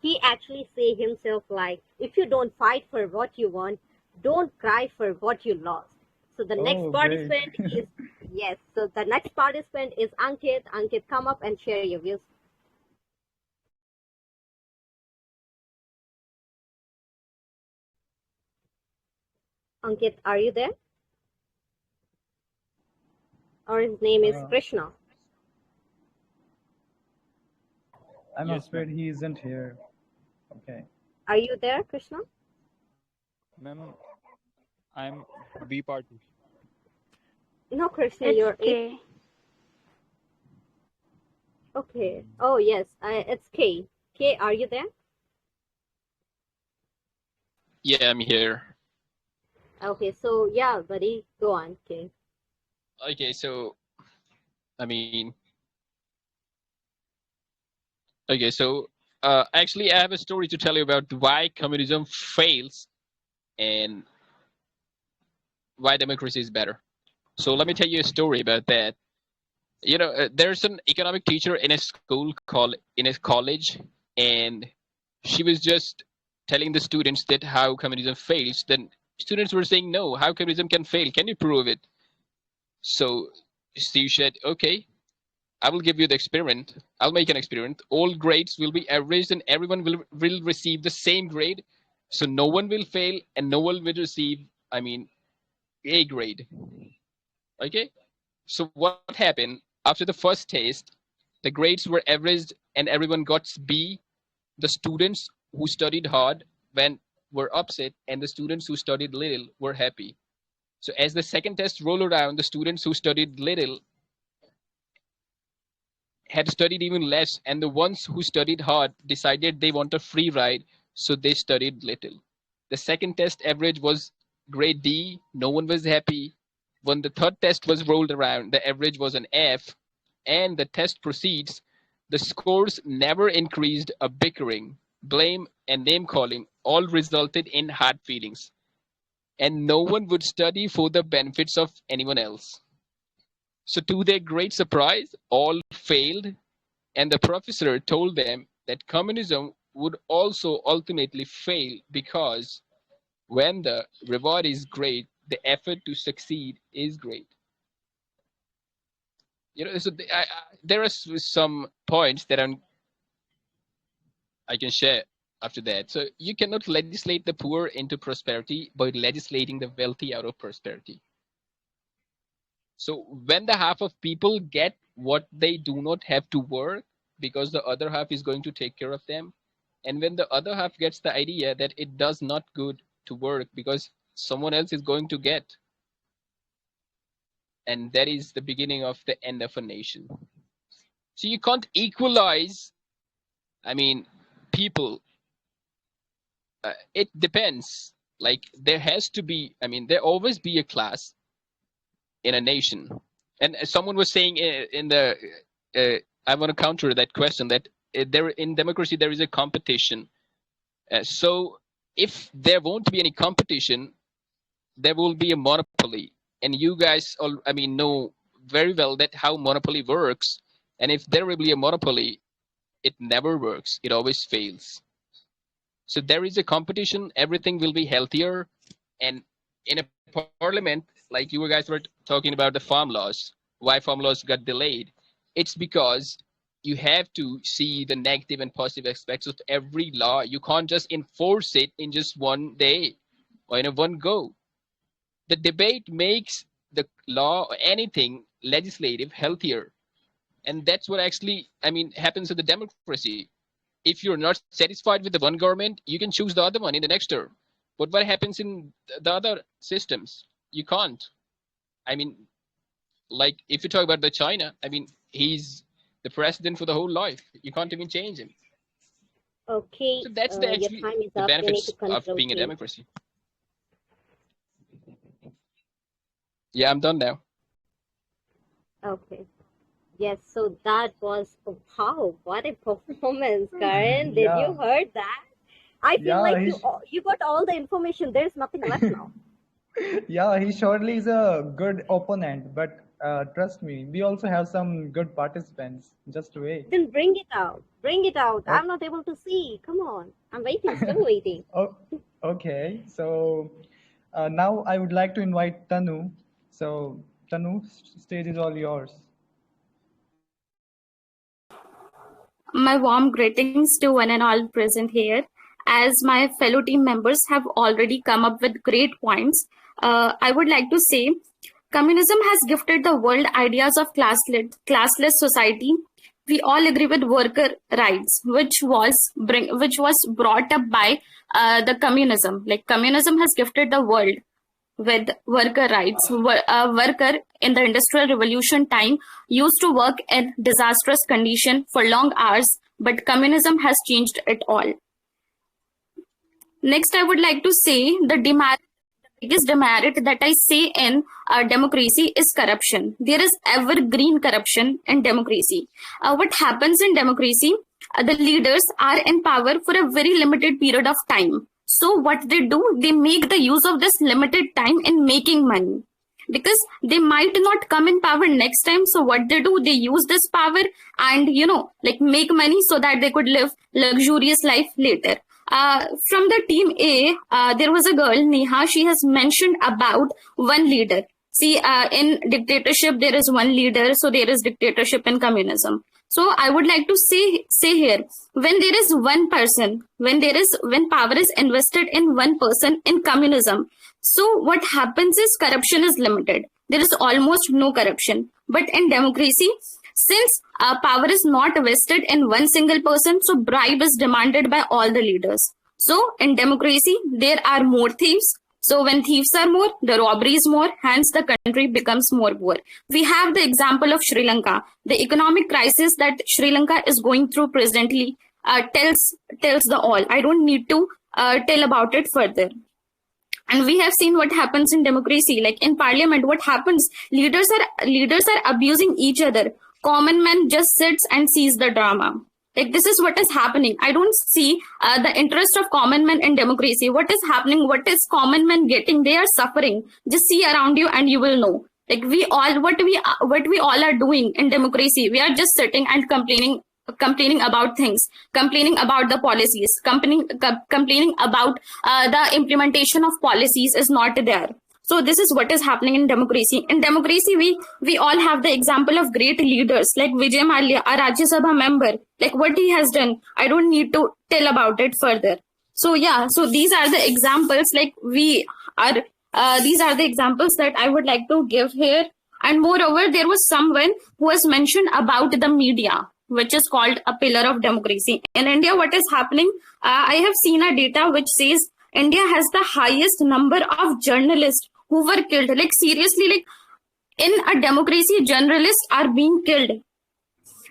he actually say himself like, if you don't fight for what you want, don't cry for what you lost. So the next Oh, great. participant is yes. So the next participant is Ankit. Ankit, come up and share your views. Ankit, are you there? Or his name is Uh, Krishna. I'm Yes, afraid ma'am. he isn't here. Okay. Are you there, Krishna? Ma'am, I'm B party. No, Krishna, It's you're it. K. Okay. Oh yes, it's K. K, are you there? Yeah, I'm here. Okay, so yeah, buddy, go on, K. Okay, so I mean, okay, so actually, I have a story to tell you about why communism fails and why democracy is better. So let me tell you a story about that. There's an economic teacher in a school called in a college, and she was just telling the students that how communism fails. Then students were saying, "No, how communism can fail? Can you prove it?" So she said, "Okay, I will give you the experiment. I'll make an experiment. All grades will be averaged and everyone will receive the same grade. So no one will fail and no one will receive, I mean, A grade. Okay? So what happened after the first test? The grades were averaged and everyone got B. The students who studied hard were upset and the students who studied little were happy. So as the second test rolled around, the students who studied little had studied even less, and the ones who studied hard decided they want a free ride, so they studied little. The second test average was grade D, no one was happy. When the third test was rolled around, the average was an F, and the test proceeds. The scores never increased. A bickering, blame, and name calling all resulted in hard feelings, and no one would study for the benefits of anyone else. So, to their great surprise, all failed, and the professor told them that communism would also ultimately fail because when the reward is great, the effort to succeed is great. So there are some points that I can share after that. So you cannot legislate the poor into prosperity by legislating the wealthy out of prosperity. So when the half of people get what they do not have to work because the other half is going to take care of them, and when the other half gets the idea that it does not good to work because someone else is going to get, and that is the beginning of the end of a nation. So you can't equalize, I mean, people. It depends. Like there has to be, I mean, there always be a class in a nation. And someone was saying in the, I want to counter that question that there in democracy there is a competition. So if there won't be any competition, there will be a monopoly. And you guys, all, I mean, know very well that how monopoly works. And if there will be a monopoly, it never works. It always fails. So there is a competition. Everything will be healthier. And in a parliament, like you guys were talking about the farm laws, why farm laws got delayed, it's because you have to see the negative and positive aspects of every law. You can't just enforce it in just one day or in a one go. The debate makes the law or anything legislative healthier. And that's what actually, I mean, happens in the democracy. If you're not satisfied with the one government, you can choose the other one in the next term. But what happens in the other systems? You can't. I mean, like if you talk about the China, I mean, he's the president for the whole life. You can't even change him. Okay, So that's the your actually time is the up. You need benefits to of conclude, being a please. democracy. Yeah, I'm done now. Okay. Yes, so that was, oh, wow, what a performance, Karan. Did you Yeah, heard that? I feel yeah, like you got all the information. There's nothing left now. yeah, he surely is a good opponent, but trust me, we also have some good participants. Just wait. Then bring it out. Bring it out. Oh, I'm not able to see. Come on. I'm waiting, still waiting. oh, okay. So now I would like to invite Tanu. So Tanu, stage is all yours. My warm greetings to one and all present here. As my fellow team members have already come up with great points, I would like to say communism has gifted the world ideas of classless society. We all agree with worker rights, which was brought up by the communism. Like communism has gifted the world with worker rights. A worker in the industrial revolution time used to work in disastrous condition for long hours, but communism has changed it all. Next, I would like to say the biggest demerit that I say in democracy is corruption. There is evergreen corruption in democracy. What happens in democracy? The leaders are in power for a very limited period of time. So what they do, they make the use of this limited time in making money. Because they might not come in power next time. So what they do, they use this power and, like make money so that they could live luxurious life later. From the team A, there was a girl, Neha. She has mentioned about one leader. See, in dictatorship, there is one leader. So there is dictatorship in communism. So I would like to say here, when there is one person, when power is invested in one person in communism, so what happens is corruption is limited. There is almost no corruption. But in democracy, since power is not vested in one single person, so bribe is demanded by all the leaders. So in democracy, there are more thieves. So when thieves are more, the robbery is more, hence the country becomes more poor. We have the example of Sri Lanka. The economic crisis that Sri Lanka is going through presently tells the all. I don't need to tell about it further. And we have seen what happens in democracy, like in parliament, what happens? Leaders are abusing each other. Common man just sits and sees the drama. Like this is what is happening. I don't see the interest of common man in democracy. What is happening? What is common man getting? They are suffering. Just see around you and you will know. Like what we all are doing in democracy. We are just sitting and complaining about things, complaining about the policies, complaining about the implementation of policies is not there. So this is what is happening in democracy. In democracy, we all have the example of great leaders like Vijay Mallya, a Rajya Sabha member. Like what he has done, I don't need to tell about it further. So yeah, so these are the examples. Like these are the examples that I would like to give here. And moreover, there was someone who has mentioned about the media, which is called a pillar of democracy. In India, what is happening? I have seen a data which says India has the highest number of journalists who were killed. Like seriously, like in a democracy, journalists are being killed.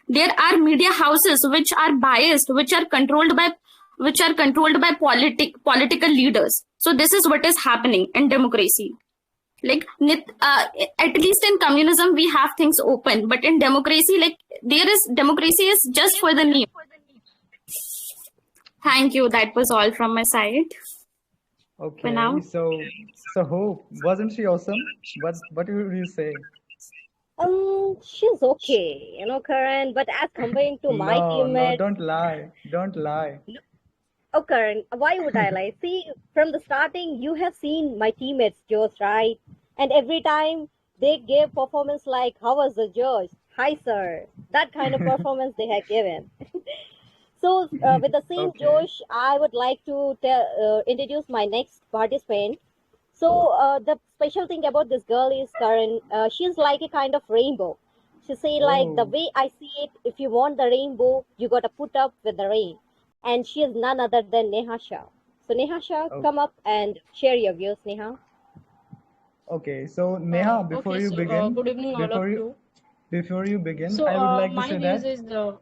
There are media houses which are biased, which are controlled by political leaders. So this is what is happening in democracy. Like at least in communism we have things open, but in democracy, like democracy is just for the name. Thank you. That was all from my side. Okay. For now. So Hope, wasn't she awesome? What would you say? She's okay, Karan. But as comparing to my teammates, don't lie. Don't lie. Oh, Karan, why would I lie? See, from the starting, you have seen my teammates, Josh, right? And every time they gave performance like, how was the Josh? Hi, sir. That kind of performance they have given. So, with the same Okay. Josh, I would like to introduce my next participant. So, the special thing about this girl is, Karan, she's like a kind of rainbow. She say like, the Oh, way I see it, if you want the rainbow, you gotta put up with the rain. And she is none other than Neha Shah. So Neha Shah, oh, come up and share your views, Neha. okay. So Neha, Okay, so good evening, all of before you you. before you begin, So, I would like to my say views that is the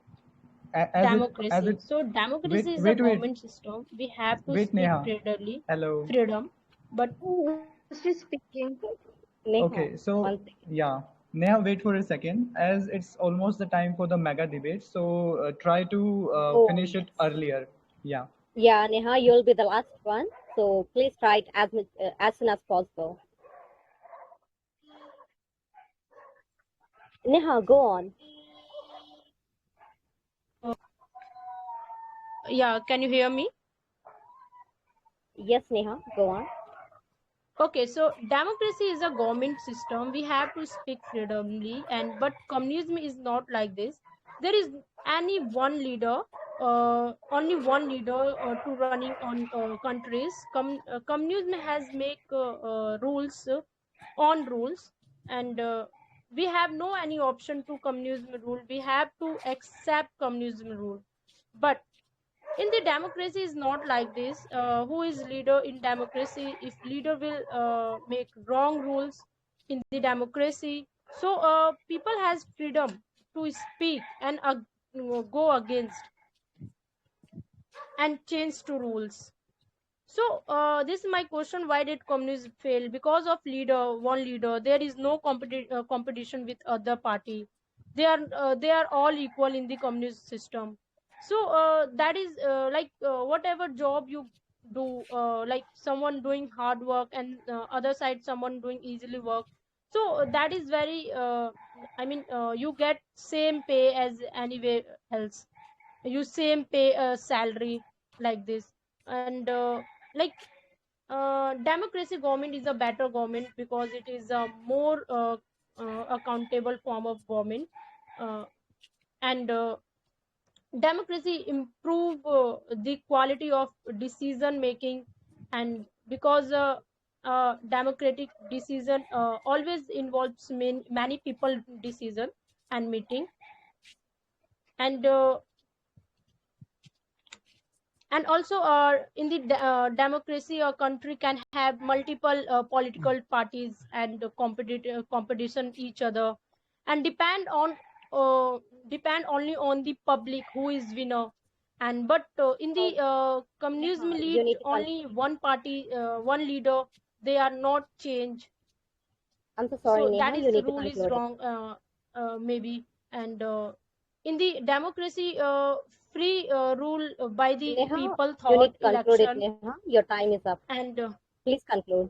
as democracy. it So, democracy wait is a wait wait government system. We have to wait speak Neha. freely, Hello. freedom. But Who is speaking? Neha, Okay, so one second. yeah, Neha, wait for a second, as it's almost the time for the mega debate. So try to Oh, finish it yes. earlier. Yeah. Yeah, Neha, you'll be the last one. So please try it as soon as possible. Neha, go on. yeah, can you hear me? Yes, Neha, go on. Okay, so democracy is a government system. We have to speak freely, and but communism is not like this. There is any one leader, only one leader to running on countries. Communism has make rules on rules, and we have no any option to communism rule. We have to accept communism rule, but in the democracy is not like this. Who is leader in democracy? If leader will make wrong rules in the democracy, so people has freedom to speak and go against and change to rules. So this is my question: why did communism fail? Because of one leader. There is no competition with other party. They are all equal in the communist system. So that is whatever job you do, like someone doing hard work and other side someone doing easily work. So that is very. You get same pay as anywhere else. You same pay salary like this, and democracy government is a better government because it is a more accountable form of government, uh, and democracy improve the quality of decision making, and because democratic decision always involves many people decision and meeting, and also in the democracy a country can have multiple political parties and competition each other, and uh, depend only on the public who is winner. And but in the Oh, communism Neha, lead you need to only conclude. one party, one leader. They are not changed. I'm so sorry, So that Neha, is you need to rule is conclude it. wrong, maybe. And in the democracy, free rule by the Neha, people you need thought to conclude it, election, Neha. Your time is up. and Please conclude.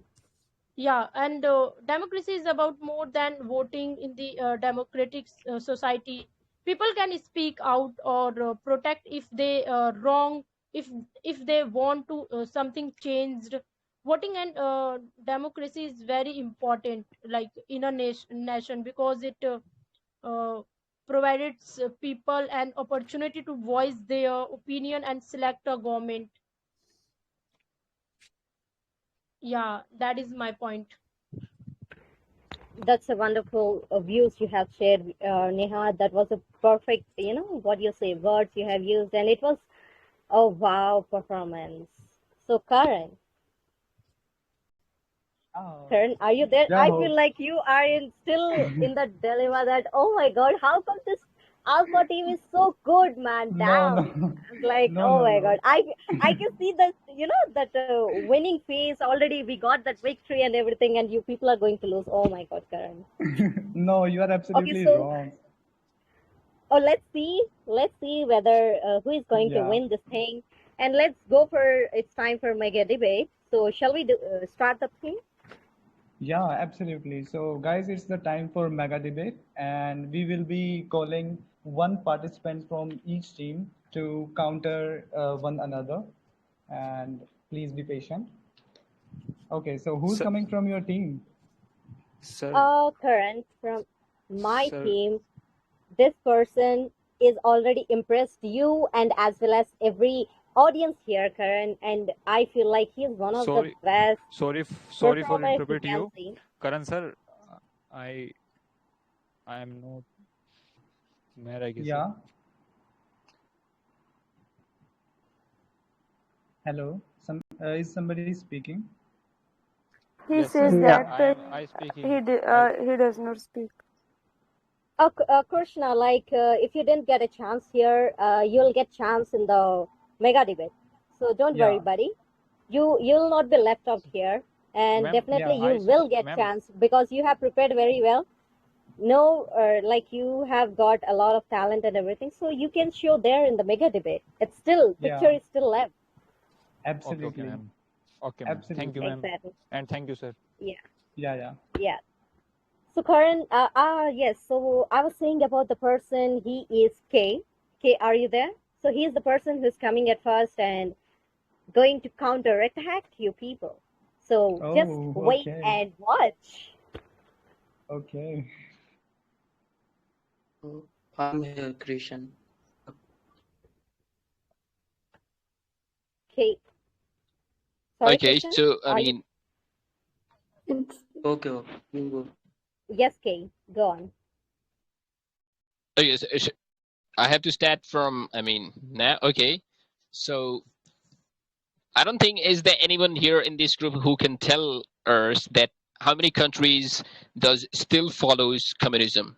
yeah, and democracy is about more than voting. In the democratic society, people can speak out or protect if they wrong, if they want to something changed. Voting and democracy is very important, like in a nation, because it uh, provided people an opportunity to voice their opinion and select a government. Yeah, that is my point. That's a wonderful views you have shared, Neha. That was a perfect, what you say, words you have used, and it was a wow performance. So, Oh, Karan, are you there? yeah, I ho. feel like you are still in the dilemma that, oh my God, how come this Alpha team is so good, man? No, no, Damn. I'm like, no, oh no, my God. no. I can see that, that winning phase already. We got that victory and everything, and you people are going to lose. Oh my God, Karan. No, you are Okay, absolutely so wrong. oh, let's see whether who is going to Yeah. win this thing, and let's go for it's time for mega debate. So shall we start the thing? Yeah, absolutely. So, guys, it's the time for mega debate, and we will be calling one participant from each team to counter one another. And please be patient. Okay, so who's Sir, coming from your team? sir, Karan, from my sir. team, this person is already impressed you and as well as every audience here, Karan, and I feel like he's one of the Sorry, best sorry for performers we interrupt can you, see. Karan sir. I I am not. Yeah. Hello. Is somebody speaking? He says that he does not speak. Krishna, if you didn't get a chance here, you'll get chance in the mega debate. So don't worry, Yeah. buddy. You'll not be left out here, and Ma'am, definitely Yeah. you will get ma'am, chance because you have prepared very well. No, you have got a lot of talent and everything, so you can show there in the mega debate. It's still picture Yeah. is still left. okay, Absolutely. ma'am. Okay, ma'am. Thank you, Absolutely. ma'am. Exactly. And thank you, sir. Yeah. Yeah. Yeah. Yeah. So Karan, yes. So I was saying about the person. He is K. K, are you there? So he is the person who's coming at first and going to counterattack you people. So just Oh, wait okay. and watch. Okay. Oh, I'm here, Krishan. K. Sorry, Okay, Krishnan? so I Are you? mean, Okay, okay. You go. Yes, K. Go on. okay, so I have to start from. I mean, now. Okay, so I don't think is there anyone here in this group who can tell us that how many countries does still follows communism.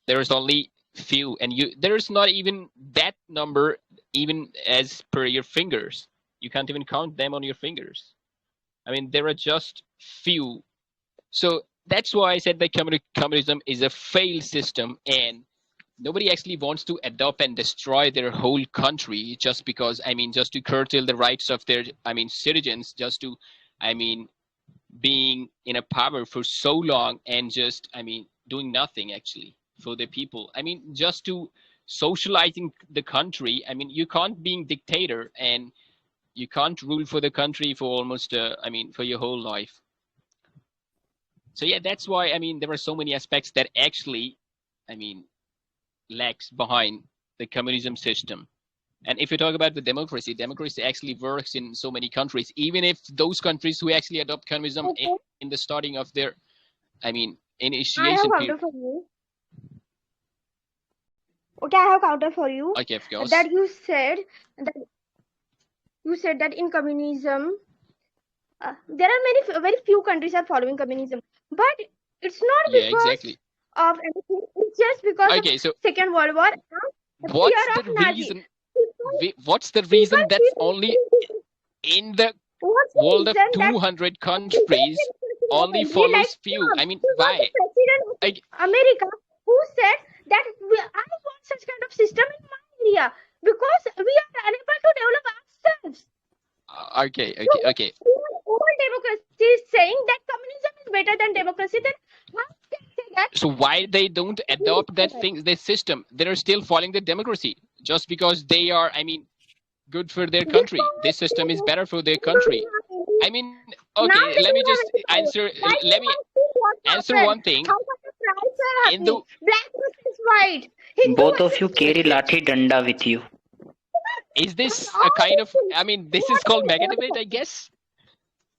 There is only few, and there is not even that number even as per your fingers. You can't even count them on your fingers. I mean, there are just few. So that's why I said that communism is a failed system, and nobody actually wants to adopt and destroy their whole country just because, I mean, just to curtail the rights of their, I mean, citizens, just to, I mean, being in a power for so long and just, I mean, doing nothing actually for the people. I mean, just to socializing the country. I mean, you can't being dictator and you can't rule for the country for almost, I mean, for your whole life. So yeah, that's why, I mean, there are so many aspects that actually, I mean, lags behind the communism system. And if you talk about the democracy actually works in so many countries, even if those countries who actually adopt communism in the starting of their, I mean, I have initiation counter period. for you. Okay, I have counter for you. Okay, of course. That you said that in communism, there are very few countries are following communism, but it's not Yeah, because exactly. of anything. It's just because Okay, of so Second World War and the what's fear the of Nazi. reason? What's the reason that's only in the What's the world of reason that 200 countries only country like follows few? Trump, I mean, who was the why? president of Like, America, who said that I want such kind of system in my area because we are unable to develop ourselves. okay. All democracy is saying that communism is better than democracy. Then how can say that? So why they don't adopt that thing, this system? They're still following the democracy just because they are, I mean, good for their country. This system is better for their country. I mean, okay, let me just answer. Let me answer one thing. How much the price are In the happening? Black versus white. Hindu Both of versus you carry lathi danda with you. is this a kind of? I mean, this is called mega debate, I guess.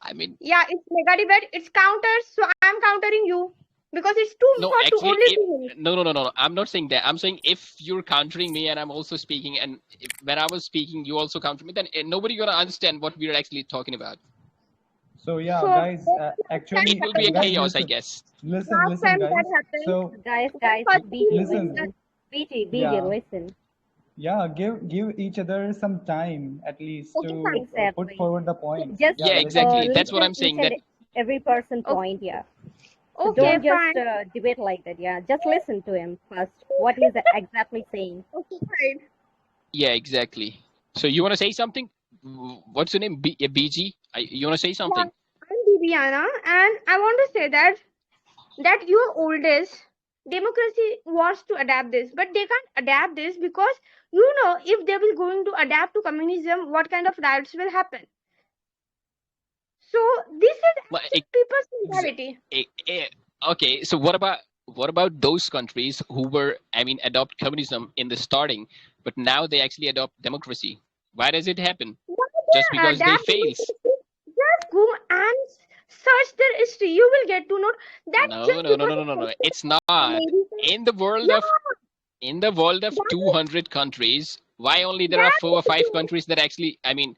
I mean, yeah, it's mega debate. It's counters, so I'm countering you because it's too no, for actually, only 2 minutes. no. I'm not saying that. I'm saying if you're countering me and I'm also speaking, and when I was speaking, you also counter me, then nobody gonna understand what we're actually talking about. So yeah, So guys, actually, It will be a guys, chaos, I listen, guess. last time that happened. So Guys, First BG, listen, listen. BG, yeah, listen. yeah, give each other some time at least Okay, to fine. put Exactly. forward the points. Just Yeah, Yeah, very exactly. simply. That's what I'm saying. That every person Okay, point, yeah. So okay, don't just fine. debate like that, yeah. Just listen to him first. What he's exactly saying. Okay, fine. yeah, exactly. So you want to say something? What's your name? BG? You want to say Yeah, something? I'm Bibiana, and I want to say that your oldest democracy wants to adapt this, but they can't adapt this because if they will going to adapt to communism, what kind of riots will happen. So this is Well, actually people's mentality. okay. So what about those countries who were, I mean, adopt communism in the starting, but now they actually adopt democracy? Why does it happen? Just because they Adapt fails? just go and search their history. You will get to know that just because No. It's not. America, In the world of yeah, in the world of That is 200 countries, why only there are that 4 or 5 is countries that actually, I mean,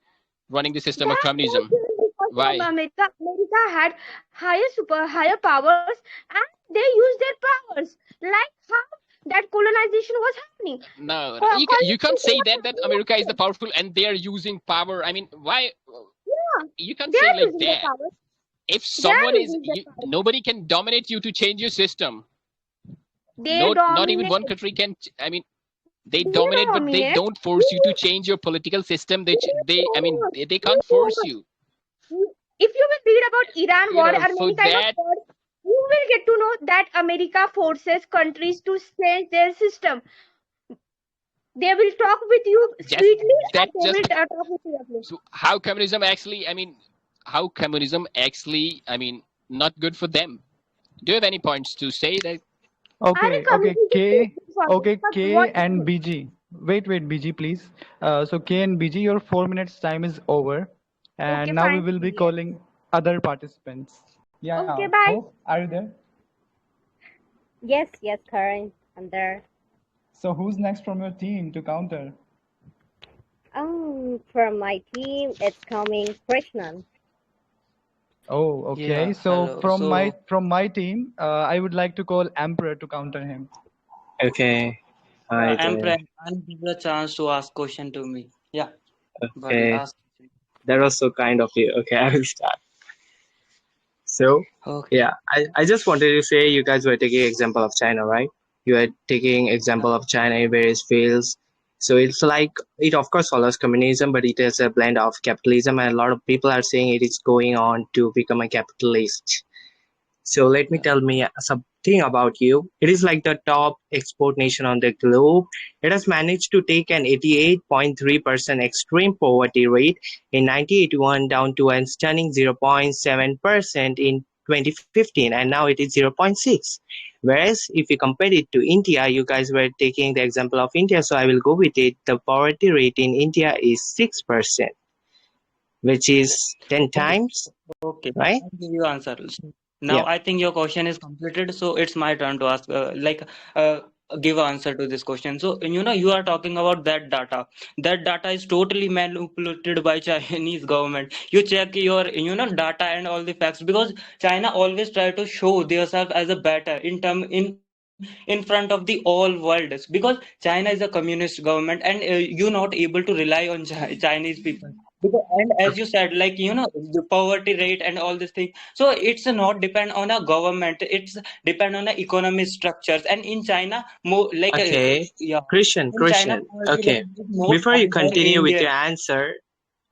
running the system of that was communism? given because of Why? America. America had higher powers, and they used their powers. Like how that colonization was happening. No, you can't Colonization say was that happening America is like the that. powerful and they are using power. I mean, why? Yeah, You can't they say are like using their that. powers. If They are someone is, using their powers. nobody can dominate you to change your system. They No, not even dominate. one country can. I mean, they They dominate, but they dominate. don't force you to You, change your political system. you I mean, don't. they You can't force don't. you. If you will read about Iran war or For many kind of that, wars, you will get to know that America forces countries to change their system. They will talk with you just sweetly, and that they just will talk with you roughly. so how communism actually. I mean, how communism actually. I mean, not good for them. Do you have any points to say that? I think Okay, communism is K, good for them, okay, but what K is and it? BG. Wait, BG, please. So K and BG, your 4 minutes time is over, Okay, and now we fine. will be Yes. calling other participants. Yeah, Okay, Hope, bye. are you there? Yes, Karen, I'm there. So who's next from your team to counter? From my team, it's coming Krishnan. Oh, okay. Yeah, So hello. from my team, I would like to call Emperor to counter him. Okay. Hi Emperor, there. and give a chance to ask question to me. Yeah, buddy, Okay. ask. That was so kind of you. Okay, I will start. So, Okay. yeah, I just wanted to say you guys were taking example of China, right? You are taking example of China in various fields. So it's like it of course follows communism, but it is a blend of capitalism, and a lot of people are saying it is going on to become a capitalist. So let me Yeah. tell me something about you. It is like the top export nation on the globe. It has managed to take an 88.3% extreme poverty rate in 1981 down to a stunning 0.7% in 2015, and now it is 0.6. Whereas if you compare it to India, you guys were taking the example of India, so I will go with it. The poverty rate in India is 6%, which is 10 Okay. times, Okay. right? I'll give you answer. Now Yeah. I think your question is completed, so it's my turn to ask. Uh, give answer to this question. So you are talking about that data. That data is totally manipulated by Chinese government. You check your data and all the facts because China always try to show themselves as a better in front of the all world because China is a communist government and you're not able to rely on Chinese people. Because, and as you said, like the poverty rate and all these things, so it's not depend on a government, it's depend on the economic structures. And in China more like Okay, yeah, Christian, in China Christian. poverty Okay, rate is more before you high than continue with India. your answer,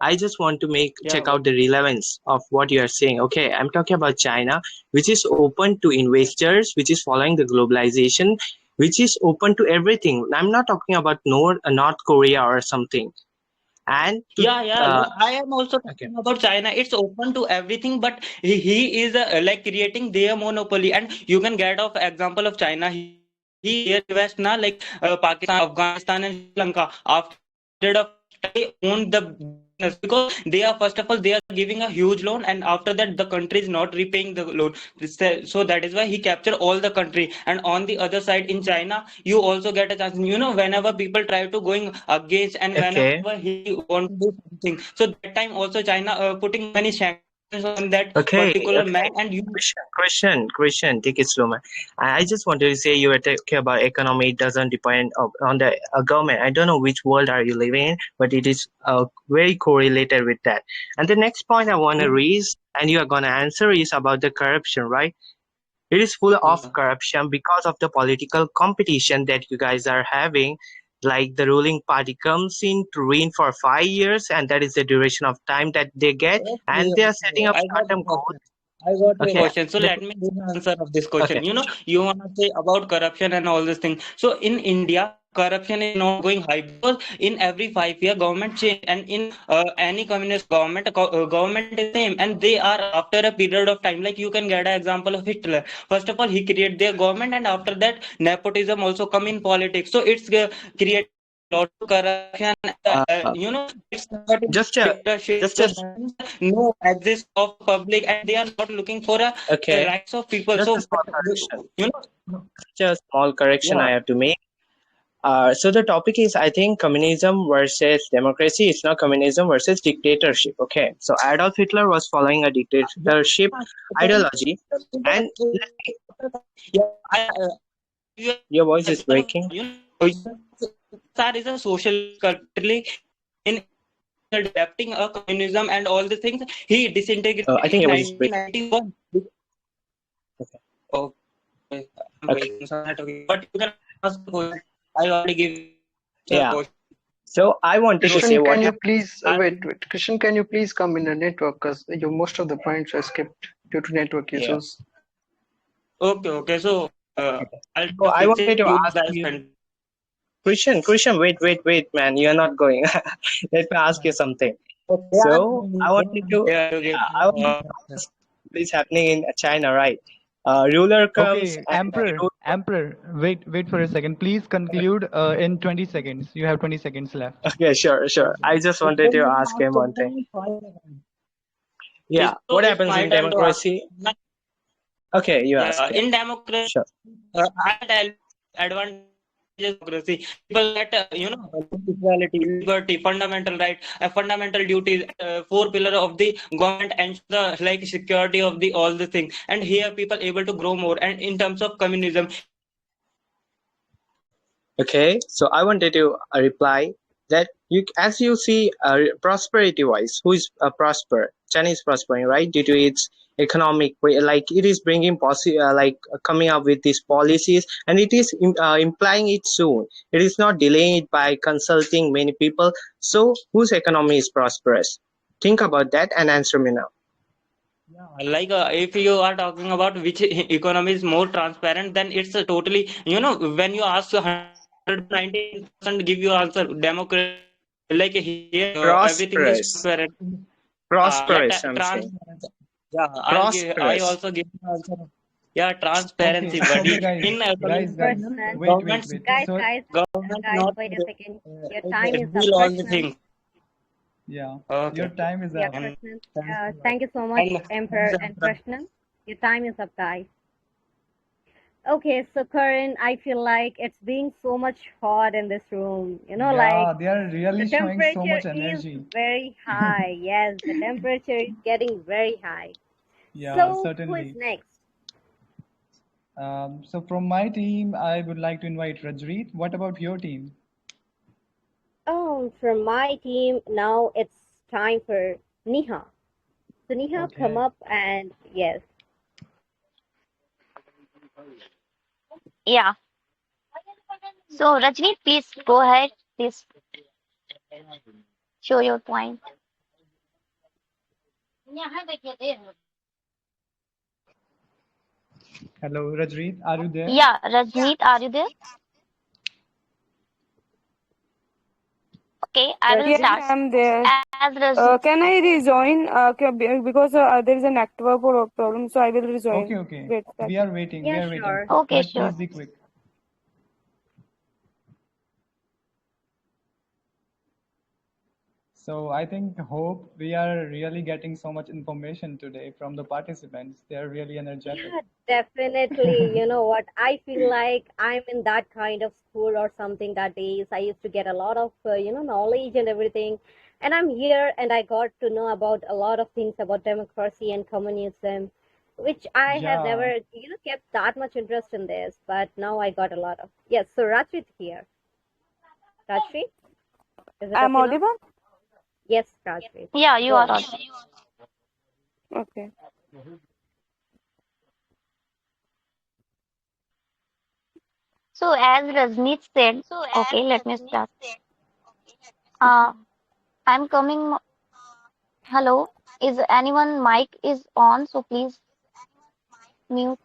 I just want to make Yeah, check out the relevance of what you are saying. Okay, I'm talking about China, which is open to investors, which is following the globalization, which is open to everything. I'm not talking about North Korea or something. And to yeah, I am also okay, talking about China. It's open to everything, but he is like creating their monopoly. And you can get of example of China. He invest na like Pakistan, Afghanistan, and Sri Lanka. After a period of time, they own the business because they are first of all they are giving a huge loan, and after that the country is not repaying the loan. So that is why he capture all the country. And on the other side in China, you also get a chance. Whenever people try to going against and whenever okay, he want to do something, so that time also China putting many sanctions on that okay, particular man. okay. And Christian, take it slow, man. I just wanted to say you were talking about economy. It doesn't depend on the government. I don't know which world are you living in, but it is very correlated with that. And the next point I want to raise, and you are gonna answer, is about the corruption, right? It is full of yeah, corruption because of the political competition that you guys are having. Like the ruling party comes in to reign for 5 years, and that is the duration of time that they get, and they are setting up I got your short-term goals. question. I got your Okay, question. So let let me give the answer of this okay, question. You wanna say about corruption and all this thing. So in India, corruption is not going high because in every 5 year government change, and in any communist government, government is same, and they are after a period of time. Like you can get an example of Hitler. First of all, he create their government, and after that, nepotism also come in politics. So it's creating a lot of corruption, and uh, it's converted into just a dictatorship. just So a that means no exist of public, and they are not looking for a okay, rights of people. just So a small correction. you know, Just a small correction yeah, I have to make. So the topic is, I think, communism versus democracy. It's not communism versus dictatorship. Okay. So Adolf Hitler was following a dictatorship ideology, and Yeah, your voice is breaking. USSR is a socialist country. In adapting a communism and all the things, he I disintegrated think in your voice is breaking. 1991. Okay, I'm Okay. waiting for that. Okay, but you can ask the question. I already give the Yeah. question. So I wanted to say Christian, what can you happened. please wait? Christian, can you please come in the network? Because your most of the points are skipped due to network Yeah. issues. Okay. So I'll So I fix wanted it. to You ask guys you, can. Christian, wait, man, you're not going. Let me ask you something. Okay, So I wanted to, okay. I wanted to ask what is happening in China, right? Ruler comes Okay, and Emperor, wait for a second. Please conclude in 20 seconds. You have 20 seconds left. Okay, sure. I just wanted to ask him one thing. Yeah, what It's happens my in turn to ask. democracy? Okay, you ask. Yeah. In democracy, Sure. I tell you advantages of democracy. People get equality, liberty, fundamental right, fundamental duties, four pillar of the government, and the like security of the all the things. And here people able to grow more. And in terms of communism, Okay, so I wanted to reply that as you see, prosperity-wise, who is prosper? China is prospering, right? Due to its economic, like it is bringing coming up with these policies, and it is implying it soon. It is not delaying it by consulting many people. So, whose economy is prosperous? Think about that and answer me now. like if you are talking about which economy is more transparent, then it's totally when you ask 190% give you answer democracy. Like here everything is Prosperous. transparent. Prosperous, I'm saying. Yeah, I Prosperous. also give the answer. Yeah, transparency, Okay, buddy. guys, In guys, governments wait. Guys, So government guys, not wait a second. Your time is up, deal all the Krishnan. things. yeah, Okay. your time is Yeah, up. Krishnan. Thank you so much, Emperor and Krishnan. Your time is up, guys. Okay, so Karan, I feel like it's being so much hot in this room. Yeah, Like they are the really showing so temperature much is energy. very high. Yes, the temperature is getting very high. Yeah, So who is certainly. next? So from my team, I would like to invite Rajreet. What about your team? Oh, from my team, now it's time for Niha. So Niha, come Okay. up and yes. Yeah. So Rajni, please go ahead. Please show your point. Hello, Rajreet, are you there? Yeah, Rajneet, are you there? Okay, I will Yes, start. I'm there. As Rajneet, Can I rejoin? Because there is a network problem, so I will rejoin. Okay. Wait, We are waiting. Yeah, We are waiting. sure. okay, But sure. please be quick. So I hope we are really getting so much information today from the participants. They are really energetic. Yeah, definitely. You know what? I feel like I'm in that kind of school or something that days. I used to get a lot of, knowledge and everything. And I'm here and I got to know about a lot of things about democracy and communism, which I have Yeah. never, kept that much interest in this. But now I got a lot of. Yes, so Rajit here. Rajit, is it I'm okay now? audible? Yes, Rajit. Yeah, you Go are on. audible. Okay. So as Rajneet said, okay, let me start. I'm coming. Hello, is anyone mic is on? So please mute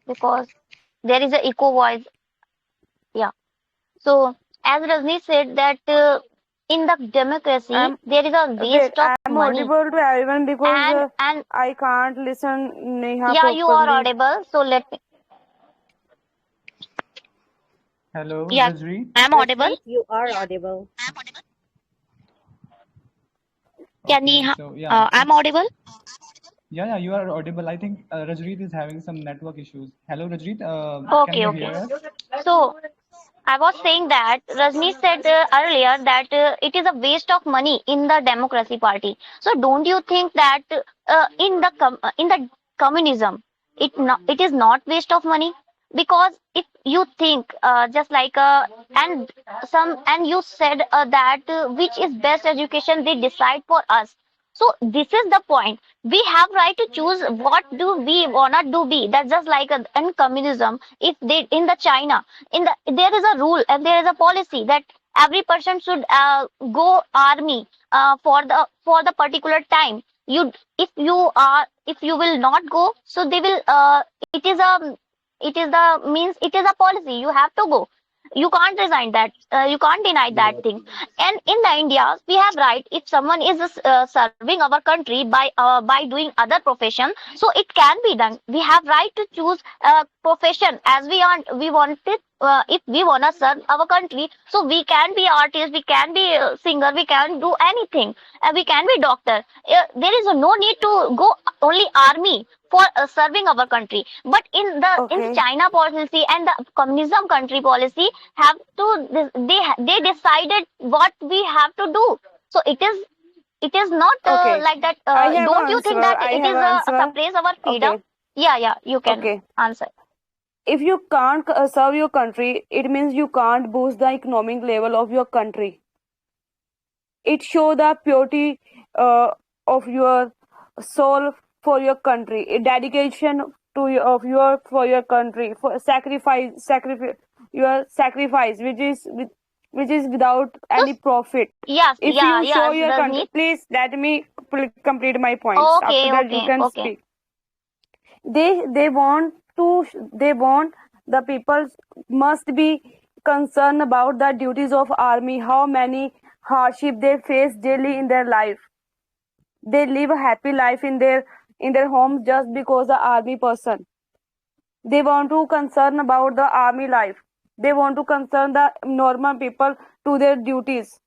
because there is a echo voice. Yeah. So as Rajneet said that in the democracy there is a Wait, waste of I'm money audible to everyone because and I can't listen Neha yeah, you are properly. audible. So let me. Hello, Yeah, Rajreet. I'm audible. Rajit, you are audible. Yeah, Okay. Neha, So yeah. I'm audible. Yeah, you are audible. I think Rajreet is having some network issues. Hello, Rajreet. Can Okay, you okay. hear us? So I was saying that Rajni said earlier that it is a waste of money in the Democracy Party. So don't you think that in the communism it is not waste of money? Because if you think just like and you said that which is best education they decide for us. So this is the point. We have right to choose what do we wanna do be. That's just like in communism. If they in the China, there is a rule and there is a policy that every person should go army for the particular time. You if you will not go, so they will it is the means it is a policy. You have to go. You can't resign that. You can't deny that thing. And in the India, we have right. If someone is serving our country by doing other profession, so it can be done. We have right to choose profession as we want it. If we wanna serve our country, so we can be artist, we can be singer, we can do anything. We can be doctor. There is no need to go only army for serving our country. But in Okay. China policy and the communism country policy have to they decided what we have to do. So it is not Okay. like that. I have Don't an you think answer. that I it have is an answer. suppress our freedom? Okay. Yeah, you can Okay. answer. If you can't serve your country, it means you can't boost the economic level of your country. It shows the purity of your soul for your country, a dedication to your for your country, for sacrifice your sacrifice, which is without any profit. Yes, If you show yes, your country, Rajneet. please let me complete my points. After that, you can Okay. speak. They want to they want the people must be concerned about the duties of army, how many hardship they face daily in their life. They live a happy life in their homes just because the army person. They want to concern about the army life. They want to concern the normal people to their duties,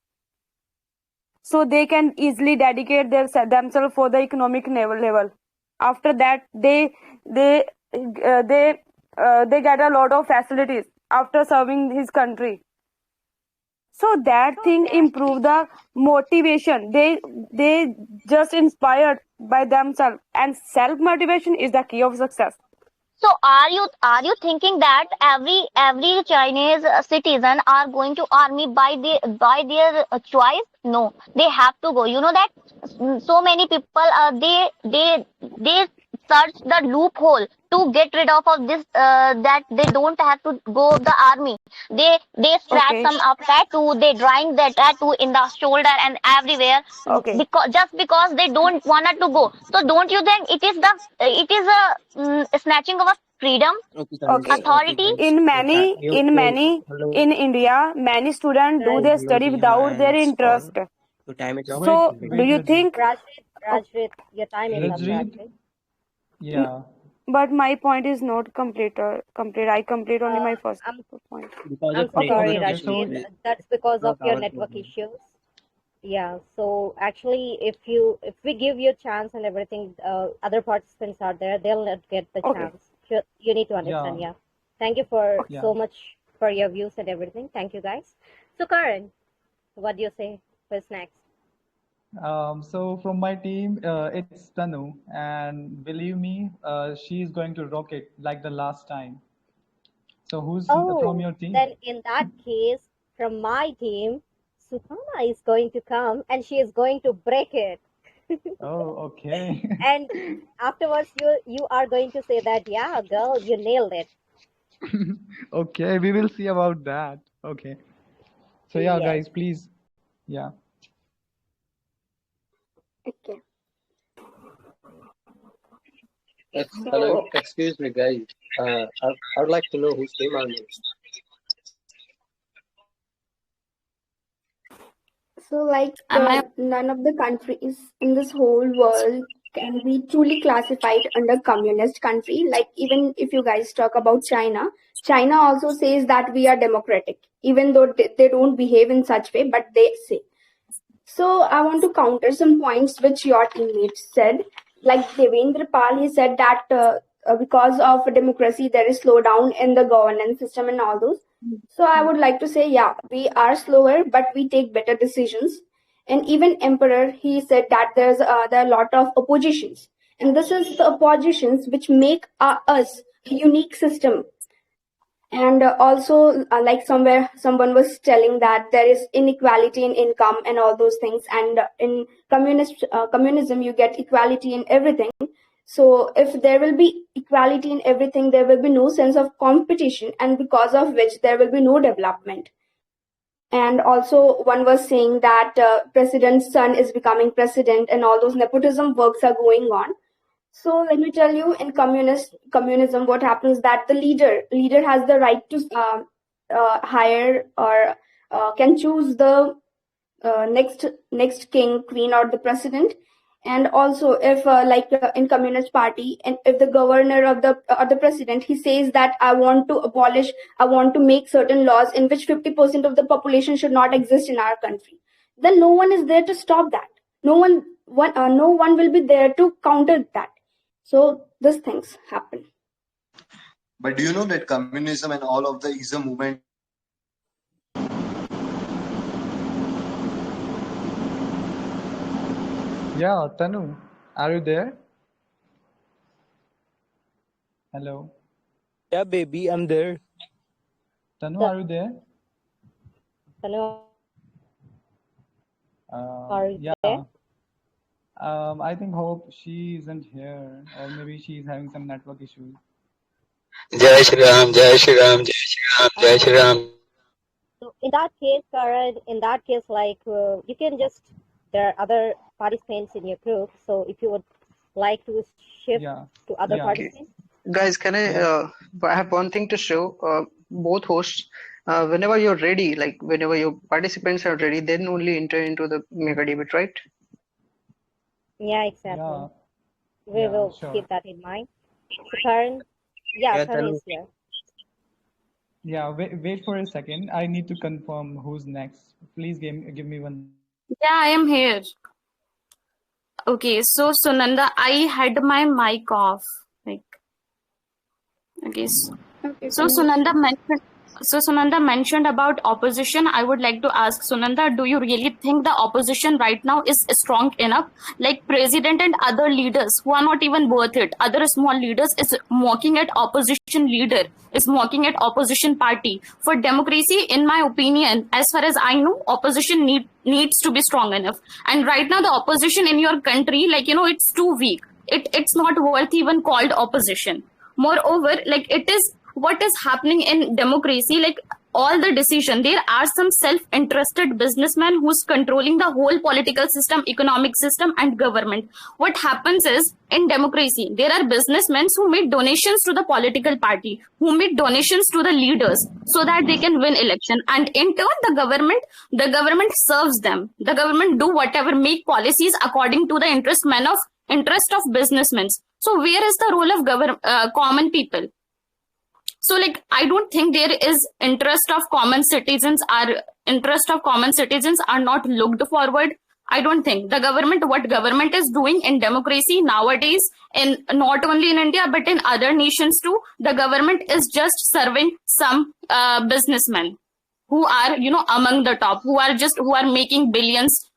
so they can easily dedicate themselves for the economic level. After that, they they get a lot of facilities after serving his country. So that thing improve the motivation. They just inspired by themselves, and self motivation is the key of success. So are you thinking that every Chinese citizen are going to army by their choice? No, they have to go. You know that so many people they search the loophole to get rid of this that they don't have to go the army. They scratch Okay. some up tattoo. They drawing that tattoo in the shoulder and everywhere Okay. because they don't wanna to go. So don't you think it is a snatching of a freedom, Okay. authority? In India, many students do their study without their interest. So, Wait, do you think? Rajrit, your time is up, Rajrit? Rajrit. Yeah. But my point is not complete. I complete only my first point. I'm so sorry, Okay, so Rajneet. That's because of your network issues. Yeah. So actually, if we give you a chance and everything, other participants are there, they'll not get the Okay. chance. You need to understand. yeah, Yeah. Thank you for yeah. so much for your views and everything. Thank you, guys. So Karan, what do you say? Who's next? So from my team, it's Tanu, and believe me, she is going to rock it like the last time. So who's from Oh, your team? then in that case, from my team, Sukana is going to come and she is going to break it. Oh, okay. And afterwards, you are going to say that, yeah, girl, you nailed it. Okay, we will see about that. Okay. So yeah, Yes. guys, please. Yeah. Okay. Hello, So, excuse me, guys. I would like to know whose team I'm in. so like Am I none of the countries in this whole world can be truly classified under communist country. Like even if you guys talk about China, China also says that we are democratic, even though they don't behave in such way, but they say. So I want to counter some points which your teammates said. Like Devendra Pal, he said that because of democracy there is slowdown in the governance system and all those. So I would like to say, yeah, we are slower, but we take better decisions. And even Emperor, he said that there are a lot of oppositions, and this is the oppositions which make us a unique system. And also, like somewhere someone was telling that there is inequality in income and all those things, and in communism you get equality in everything. So if there will be equality in everything, there will be no sense of competition, and because of which there will be no development. And also one was saying that president's son is becoming president and all those nepotism works are going on. So let me tell you, in communism, what happens that the leader has the right to hire or can choose the next king, queen, or the president. And also, if in Communist Party, and if the governor of the or the president, he says that I want to make certain laws in which 50% of the population should not exist in our country, then no one is there to stop that. No one will be there to counter that. So these things happen. But do you know that communism and all of the ism movement? Yeah, Tanu, are you there? Hello. Yeah, baby, I'm there. Tanu, are you there? Hello. Are you Yeah. there? I think Hope she isn't here, or maybe she's having some network issues. Jai Shri Ram, Jai Shri Ram, Jai Shri Ram, Jai Shri Ram. So in that case, Karan, you can just, there are other participants in your group. So if you would like to shift to other participants. Guys, can I have one thing to show both hosts. Whenever you're ready, like whenever your participants are ready, then only enter into the mega debate, right? Yeah, exactly. We will keep that in mind. So Karan, Karan is here. Yeah, wait for a second. I need to confirm who's next. Please give me one. Yeah, I am here. Okay, so Sunanda, I had my mic off. Okay, so Sunanda mentioned about opposition. I would like to ask Sunanda, do you really think the opposition right now is strong enough? Like president and other leaders who are not even worth it, other small leaders is mocking at opposition leader, is mocking at opposition party. For democracy, in my opinion, as far as I know, opposition needs to be strong enough. And right now the opposition in your country, it's too weak. It's not worth even called opposition. Moreover, it is what is happening in democracy, all the decision, there are some self-interested businessmen who's controlling the whole political system, economic system, and government. What happens is, in democracy, there are businessmen who make donations to the political party, who make donations to the leaders so that they can win election. And in turn, the government serves them. The government do whatever, make policies according to the interest of businessmen. So where is the role of common people? So I don't think there is interest of common citizens are not looked forward. I don't think what government is doing in democracy nowadays, in not only in India but in other nations too, the government is just serving some businessmen who are among the top, who are making billions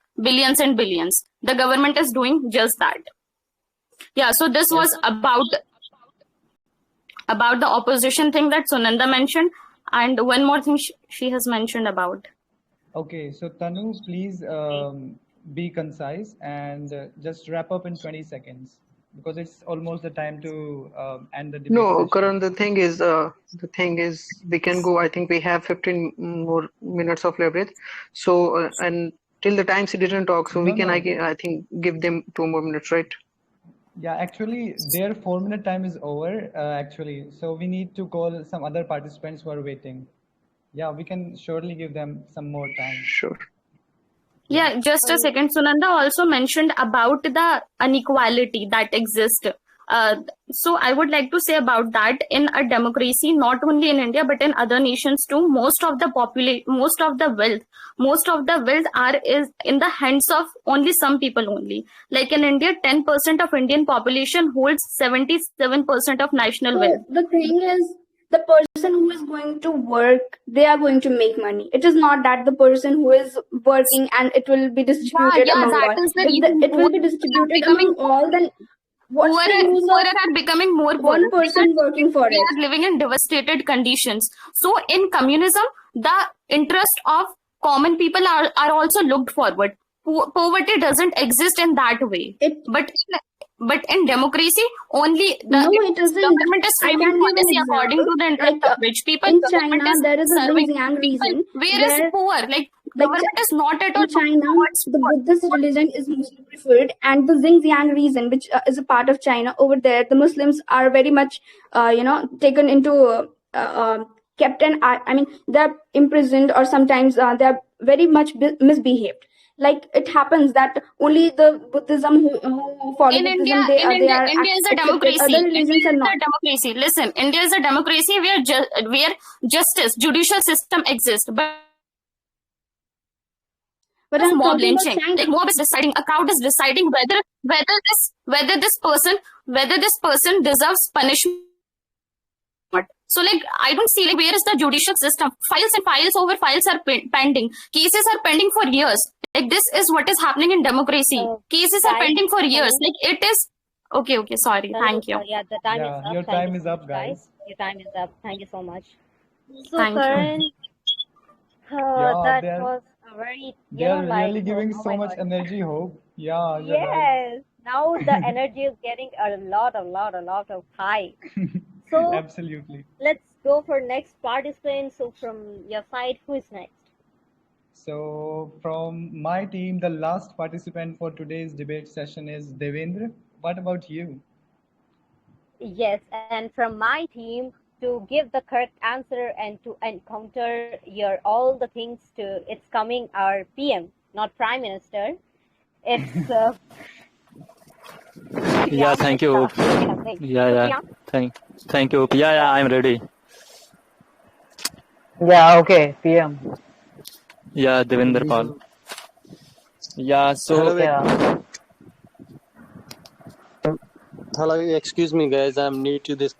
and billions. The government is doing just that. Yeah, so this was about the opposition thing that Sunanda mentioned, and one more thing she has mentioned about. Okay, so Tanu, please be concise and just wrap up in 20 seconds because it's almost the time to end the debate. No, Karan, the thing is we can go. I think we have 15 more minutes of leverage. So and till the time she didn't talk, so I think give them 2 more minutes, right? Yeah, actually, their 4-minute time is over, actually. So we need to call some other participants who are waiting. Yeah, we can surely give them some more time. Sure. Yeah, just a second. Sunanda also mentioned about the inequality that exists. So I would like to say about that, in a democracy, not only in India but in other nations too, most of the wealth is in the hands of only some people only. Like in India, 10% of Indian population holds 77% of national wealth. The thing is, the person who is going to work, they are going to make money. It is not that the person who is working and it will be distributed Yeah, among that all. is the If reason it will poor be people are distributed becoming among all, then what's the use poorer of are becoming more poorer. one person working for We it? are living in devastated conditions. So in communism, the interest of common people are also looked forward. Poverty doesn't exist in that way. But in democracy, only the No, it isn't. government is I framing can give an policy according example. to the interest Like of rich people. in Government China, is there is a serving Xinjiang people. region Where is where, poor? Government is not at all in looking China, towards the poor. Buddhist religion is mostly preferred, and the Xinjiang region, which is a part of China, over there, the Muslims are very much, taken into, kept and I mean, they're imprisoned, or sometimes they're very much misbehaved. Like it happens that only the Buddhism who follow In India, Buddhism, India, are India is a accepted. Other democracy. religions India are is not. a democracy. Listen, India is a democracy where justice, judicial system exists, But of I'm mob talking about lynching. China. Mob is deciding, a crowd is deciding whether this person deserves punishment. So I don't see where is the judicial system? Files and files over files are pending. Cases are pending for years. This is what is happening in democracy. Cases are Guys, pending for years. Tanu, It is okay. Sorry. Tanu, Thank you. yeah, the time is Yeah, up. your Thank you time is so up, much, guys. guys. Your time is up. Thank you so much. So, Thank you. Karan, Yeah, that they're was a very, they're really oh, giving oh so my much God. energy, Hope. Yeah, you're right. Yes, now the energy is getting a lot of high. So Absolutely. let's go for next participant. So from your side, who is next? So from my team, the last participant for today's debate session is Devendra. What about you? Yes, and from my team, to give the correct answer and to encounter your all the things to it's coming our PM, not Prime Minister. It's Yeah, Priyank thank you, Gupta. Hope. Okay. Yeah, So yeah. Priyank, Thank you, Hope. Yeah, I'm ready. Yeah, okay, PM. Yeah, Devendra Pal. Yeah, so Yeah. Hello, excuse me, guys. I'm new to this.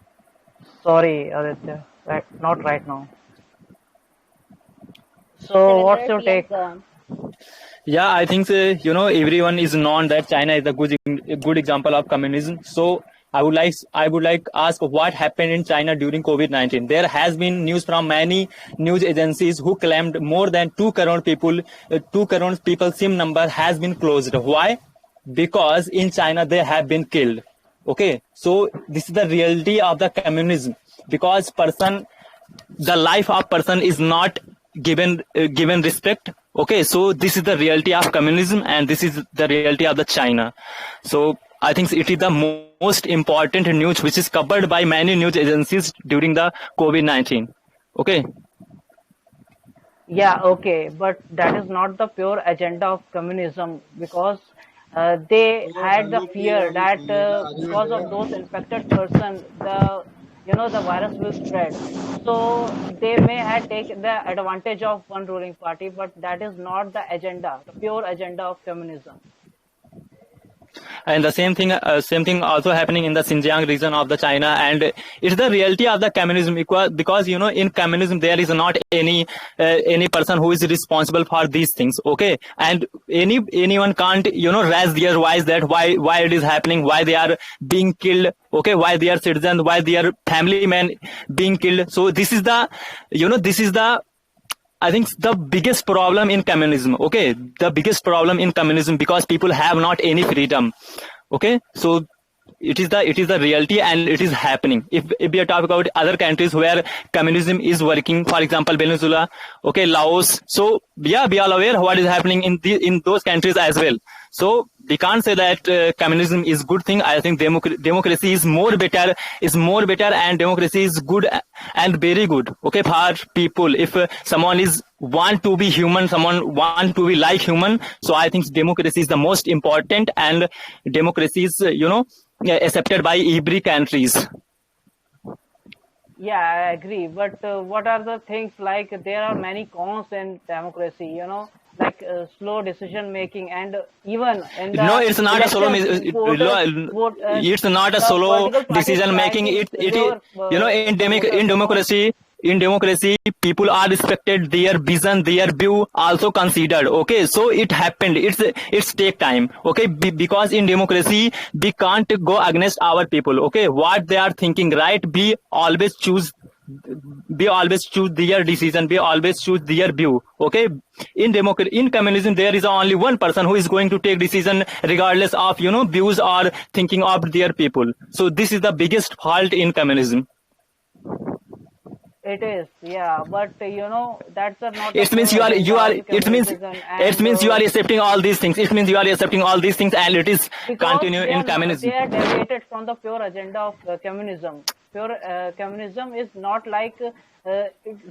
Sorry, Aditya. Not right now. So, what's Devendra, your PM, take? go on. yeah, I think everyone is known that China is a good example of communism. So I would like ask what happened in China during COVID-19. There has been news from many news agencies who claimed more than 2 crore people, 2 crore people SIM number has been closed. Why? Because in China they have been killed. Okay, so this is the reality of the communism. Because the life of person is not given respect. Okay, so this is the reality of communism, and this is the reality of the China. So I think it is the most important news which is covered by many news agencies during the COVID-19. Okay. Yeah, okay, but that is not the pure agenda of communism, because they had the fear that because of those infected person, the virus will spread. So they may have taken the advantage of one ruling party, but that is not the agenda, the pure agenda of communism. And the same thing also happening in the Xinjiang region of the China, and it's the reality of the communism, because in communism there is not any person who is responsible for these things. Okay, and anyone can't raise their voice that why it is happening, why they are being killed. Okay, why they are citizens, why their family men being killed. So this is the I think the biggest problem in communism. Okay, the biggest problem in communism, because people have not any freedom. Okay, so it is the reality, and it is happening. If we are talking about other countries where communism is working, for example Venezuela, okay, Laos. So yeah, we are aware what is happening in those countries as well. So we can't say that communism is good thing. I think democracy is more better, and democracy is good and very good. Okay, for people. If someone is want to be human, someone want to be like human. So I think democracy is the most important, and democracy is accepted by every countries. Yeah, I agree. But what are the things like there are many cons in democracy, like slow decision making, and even in No, the it's not a solo. elections, It's not a the solo political parties decision try making. to It lure the voters, in democracy, people are respected. Their vision, their view also considered. Okay, so it happened. It's take time. Okay, because in democracy we can't go against our people. Okay, what they are thinking, right? We always choose their decision, we always choose their view. Okay, in communism there is only one person who is going to take decision regardless of views or thinking of their people. So this is the biggest fault in communism. it is, yeah, but that's not the It means pure agenda of communism, it and means you are accepting all these things. It means you are accepting all these things, and it is because continue in they communism. are deviated from the pure agenda of communism. Pure communism is not like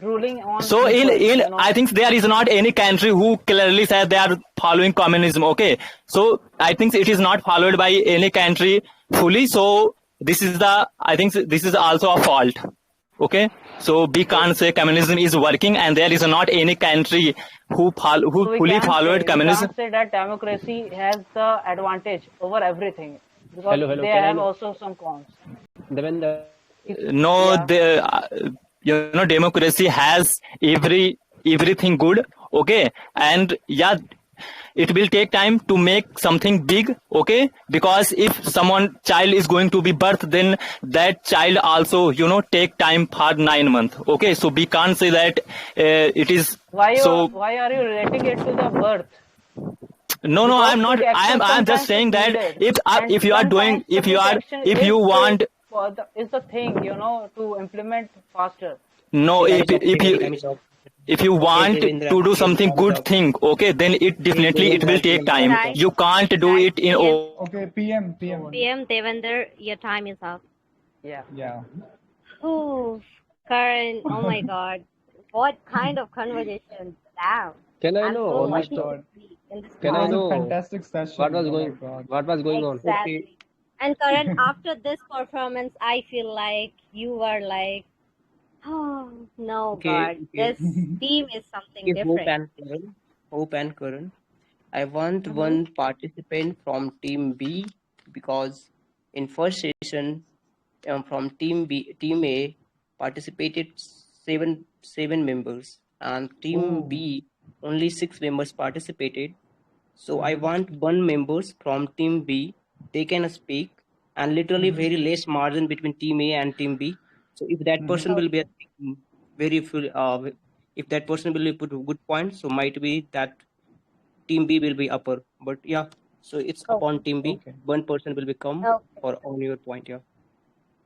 ruling on So people, I think there is not any country who clearly says they are following communism. Okay, so I think it is not followed by any country fully. So I think this is also a fault. Okay, so we can't say communism is working, and there is not any country who So fully followed we communism. can't say that democracy has the advantage over everything, because Hello, they can I have know? also some cons. Devendra, No, Yeah. democracy has everything good. Okay, and yeah, it will take time to make something big. Okay, because if someone child is going to be birthed, then that child also take time for 9 months. Okay, so we can't say that it is so. Why are you relating it to the birth? No, Because I'm not. quick action I'm just sometimes saying is that needed, if and if you are doing sometimes the quick action if you want is the thing to implement faster. no time is up. if you Okay, want Devendra, to do please, something time is good up. thing, okay, then it Please, definitely it will Devendra, take time is time. up. Right, You can't do right. it in PM, Okay, PM. PM Devender, your time is up. Yeah. Yeah. Oh, Karan, oh my God. What kind of conversation? Damn. Can I I'm know, so Oh my lucky Mr. to God. be in this Can It I was class. a know fantastic session. Oh my God. what was going on? Okay, Exactly. And Karan, after this performance, I feel like you were like, oh, no, God, okay. this team is something Okay, different. Hope and Karan. I want Mm-hmm. one participant from Team B because in first session from Team A participated seven members, and Team Oh. B only 6 members participated. So I Mm-hmm. want one members from Team B. They can speak, and literally Mm-hmm. very less margin between Team A and Team B. So if that Mm-hmm. person will be Okay. very full, if that person will put a good point, so might be that Team B will be upper. But yeah, so it's upon Okay. Team B. Okay. One person will become Okay. for on your point. Yeah.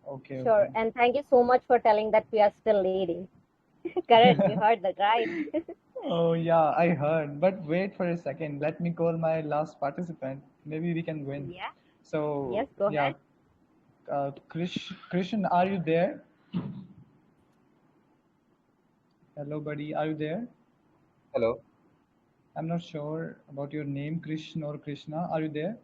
Okay. Sure. Okay. And thank you so much for telling that we are still leading. Karan, you heard that, right? Oh yeah, I heard. But wait for a second. Let me call my last participant. Maybe we can win. Yeah. Yes, So go yeah, ahead. Christian, are you there? Hello, buddy. Are you there? Hello. I'm not sure about your name, Krishna or Krishna. Are you there?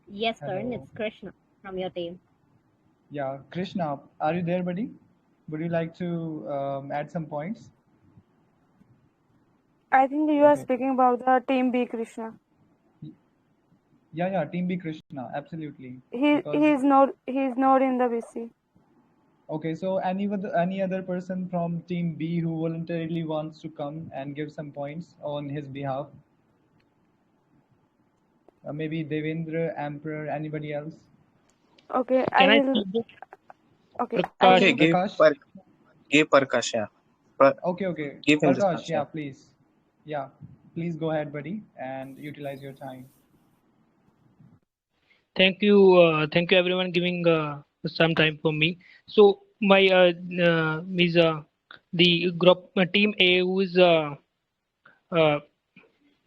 Yes, Karan, Hello. it's Krishna from your team. Yeah, Krishna, are you there, buddy? Would you like to add some points? I think you are Okay. speaking about the Team B, Krishna. Yeah, Team B Krishna, absolutely. He Because he's not in the BC. okay, so any other person from Team B who voluntarily wants to come and give some points on his behalf? Maybe Devendra, Emperor, anybody else? Okay, I Can I will. speak? Okay, I Prakash. Okay, will. Prakash? give Prakash. Yeah. Okay. Give him the Prakash, chance. yeah, Yeah. please. Yeah, please go ahead, buddy, and utilize your time. Thank you everyone giving some time for me. So my is the group team A who is uh,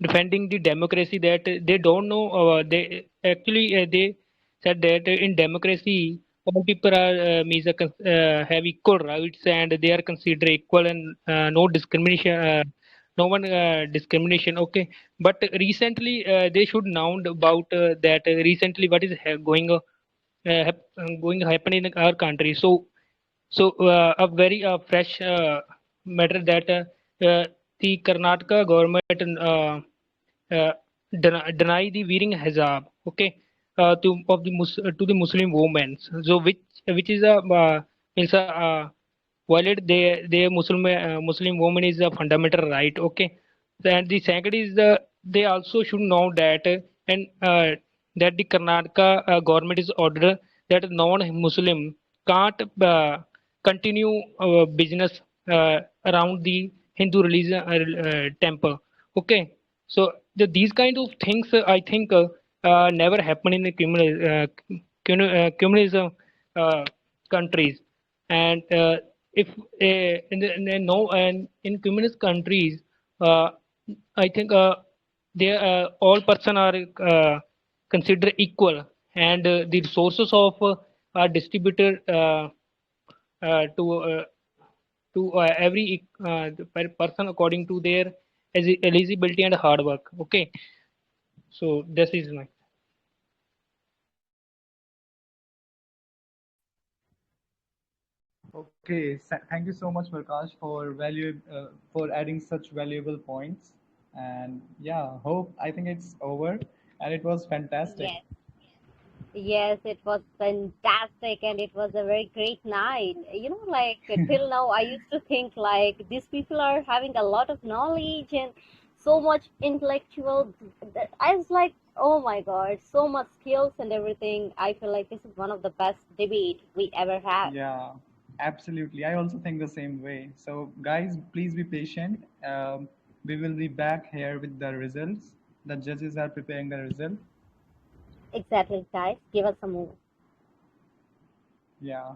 defending the democracy that they don't know. They actually they said that in democracy all people are have equal rights and they are considered equal and no discrimination. No one discrimination. Okay, but recently they should know about that. Recently, what is going to happen in our country. So a very fresh matter that the Karnataka government deny the wearing hijab, okay, to the Muslim women. So which is a means violate their Muslim woman is a fundamental right, okay. And the second is they also should know that that the Karnataka government is ordered that non-Muslim can't continue business around the Hindu religion temple. Okay, so these kind of things I think never happen in the communism countries, and if no, and in communist countries, I think they all person are considered equal, and the resources of are distributed to every person according to their eligibility and hard work. Okay, so this is my. Okay, thank you so much, Prakash, for adding such valuable points. And yeah, hope I think it's over, and it was fantastic. Yes. Yes, it was fantastic and it was a very great night. You know, like till now, I used to think like these people are having a lot of knowledge and so much intellectual. I was like, oh my God, so much skills and everything. I feel like this is one of the best debate we ever had. Yeah, absolutely. I also think the same way. So, guys, please be patient. We will be back here with the results. The judges are preparing the result. Exactly, guys. Give us some more. Yeah.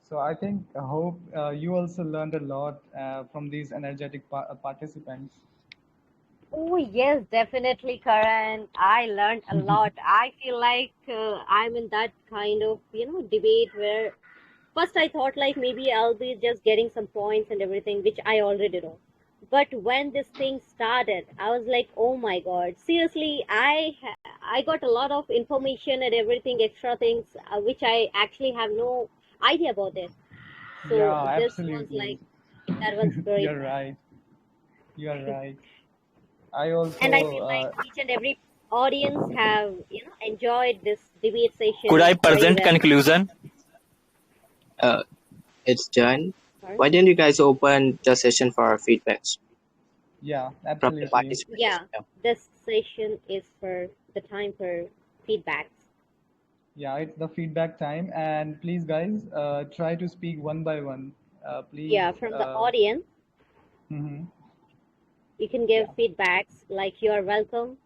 So I think I hope you also learned a lot from these energetic participants. Oh, yes, definitely, Karan. I learned a lot. I feel like I'm in that kind of, debate where first I thought like maybe I'll be just getting some points and everything, which I already know. But when this thing started, I was like, oh my God, seriously, I got a lot of information and everything, extra things, which I actually have no idea about it. So Yeah, this was absolutely. like, that was great. You're right. You're right. I And I also, feel like each and every audience have enjoyed this debate Could session I very present well. conclusion? It's done. Sorry? Why don't you guys open the session for our feedbacks yeah, from the absolutely. participants? Yeah, Yeah. this session is for the time for feedbacks. Yeah, it's the feedback time, and please, guys, try to speak one by one. Please. Yeah, from the audience, Mhm. you can give Yeah. feedbacks like you are welcome.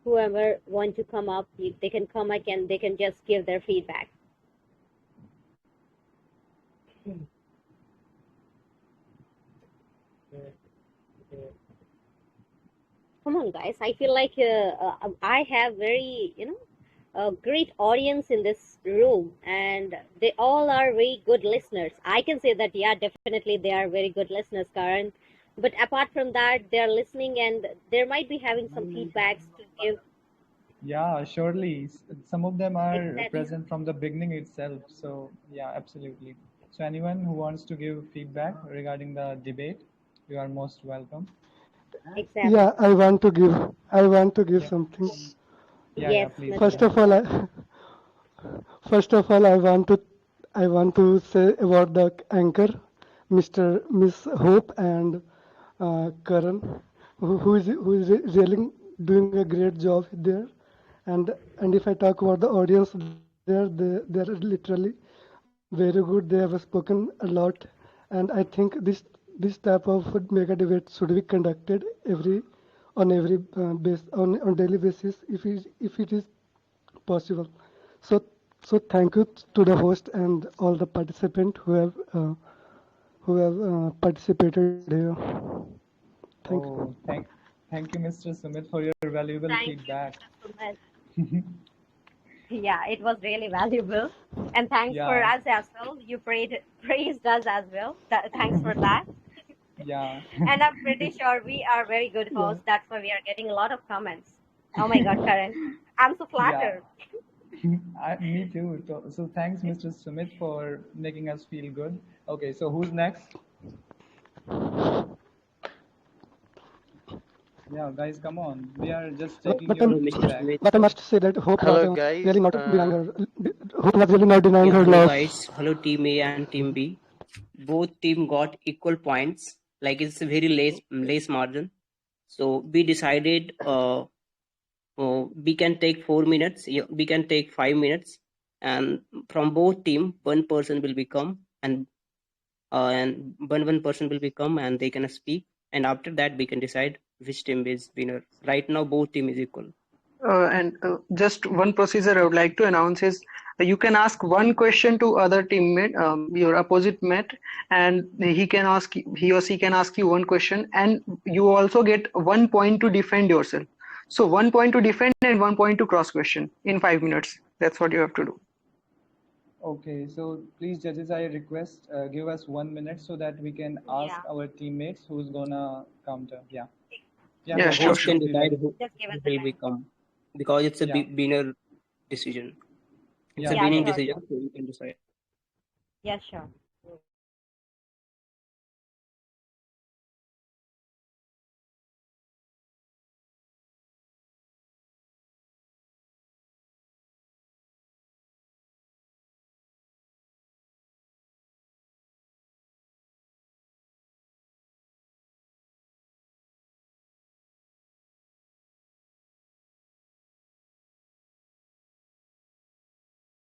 Whoever want to come up, they can come and they can just give their feedback. Come on, guys. I feel like I have very, a great audience in this room, and they all are very good listeners. I can say that, yeah, definitely they are very good listeners, Karan. But apart from that, they are listening and they might be having some feedbacks to give. Yeah, surely. Some of them are Exactly. present from the beginning itself. So, yeah, absolutely. So, anyone who wants to give feedback regarding the debate, you are most welcome. Exactly. Yeah, I want to give Yeah, something. yeah, Yes, please go Mr. First ahead. of all, I want to say about the anchor, Mr. Miss Hope and Karan, who is really doing a great job there. And if I talk about the audience there, they're literally very good. They have spoken a lot, and I think this type of mega debate should be conducted on daily basis if it is possible. So so thank you to the host and all the participants who have participated here. Thank you. Oh, thank you, Mr. Sumit, for your valuable Thank you, feedback. Mr. Sumit. Yeah, it was really valuable. And thanks for Yeah, us as well. You praised us as well. Thanks for that. yeah. And I'm pretty sure we are very good Yeah. hosts. That's why we are getting a lot of comments. Oh my God, Karan. I'm so Yeah, flattered. Me too. So thanks, Mr. Sumit, for making us feel good. Okay, so who's next? Yeah, guys, come on. We are just taking But your Hello, Mr. feedback. Smith. I must say that Hope was Hello, guys. really not denying her. Hope was really not denying Yeah, her hello loss. guys. Hello Team A and Team B. Both team got equal points. Like it's a very less margin. So we decided we can take 4 minutes. We can take 5 minutes, and from both team, one person will become and one person will become and they can speak. And after that, we can decide which team is winner. Right now, both team is equal. And just one procedure I would like to announce is you can ask one question to other teammate, your opposite mate, and he or she can ask you one question, and you also get 1 point to defend yourself. So 1 point to defend and 1 point to cross question in 5 minutes. That's what you have to do. Okay, so please, judges, I request give us 1 minute so that we can ask our teammates who's gonna counter. Yeah. Yeah, Yeah, Yeah, sure, host sure. can absolutely decide right. who will become because it's a Yeah. winner decision. It's a Yeah, Yeah, winning sure. sure, decision, sure. so you can decide. Yeah, sure.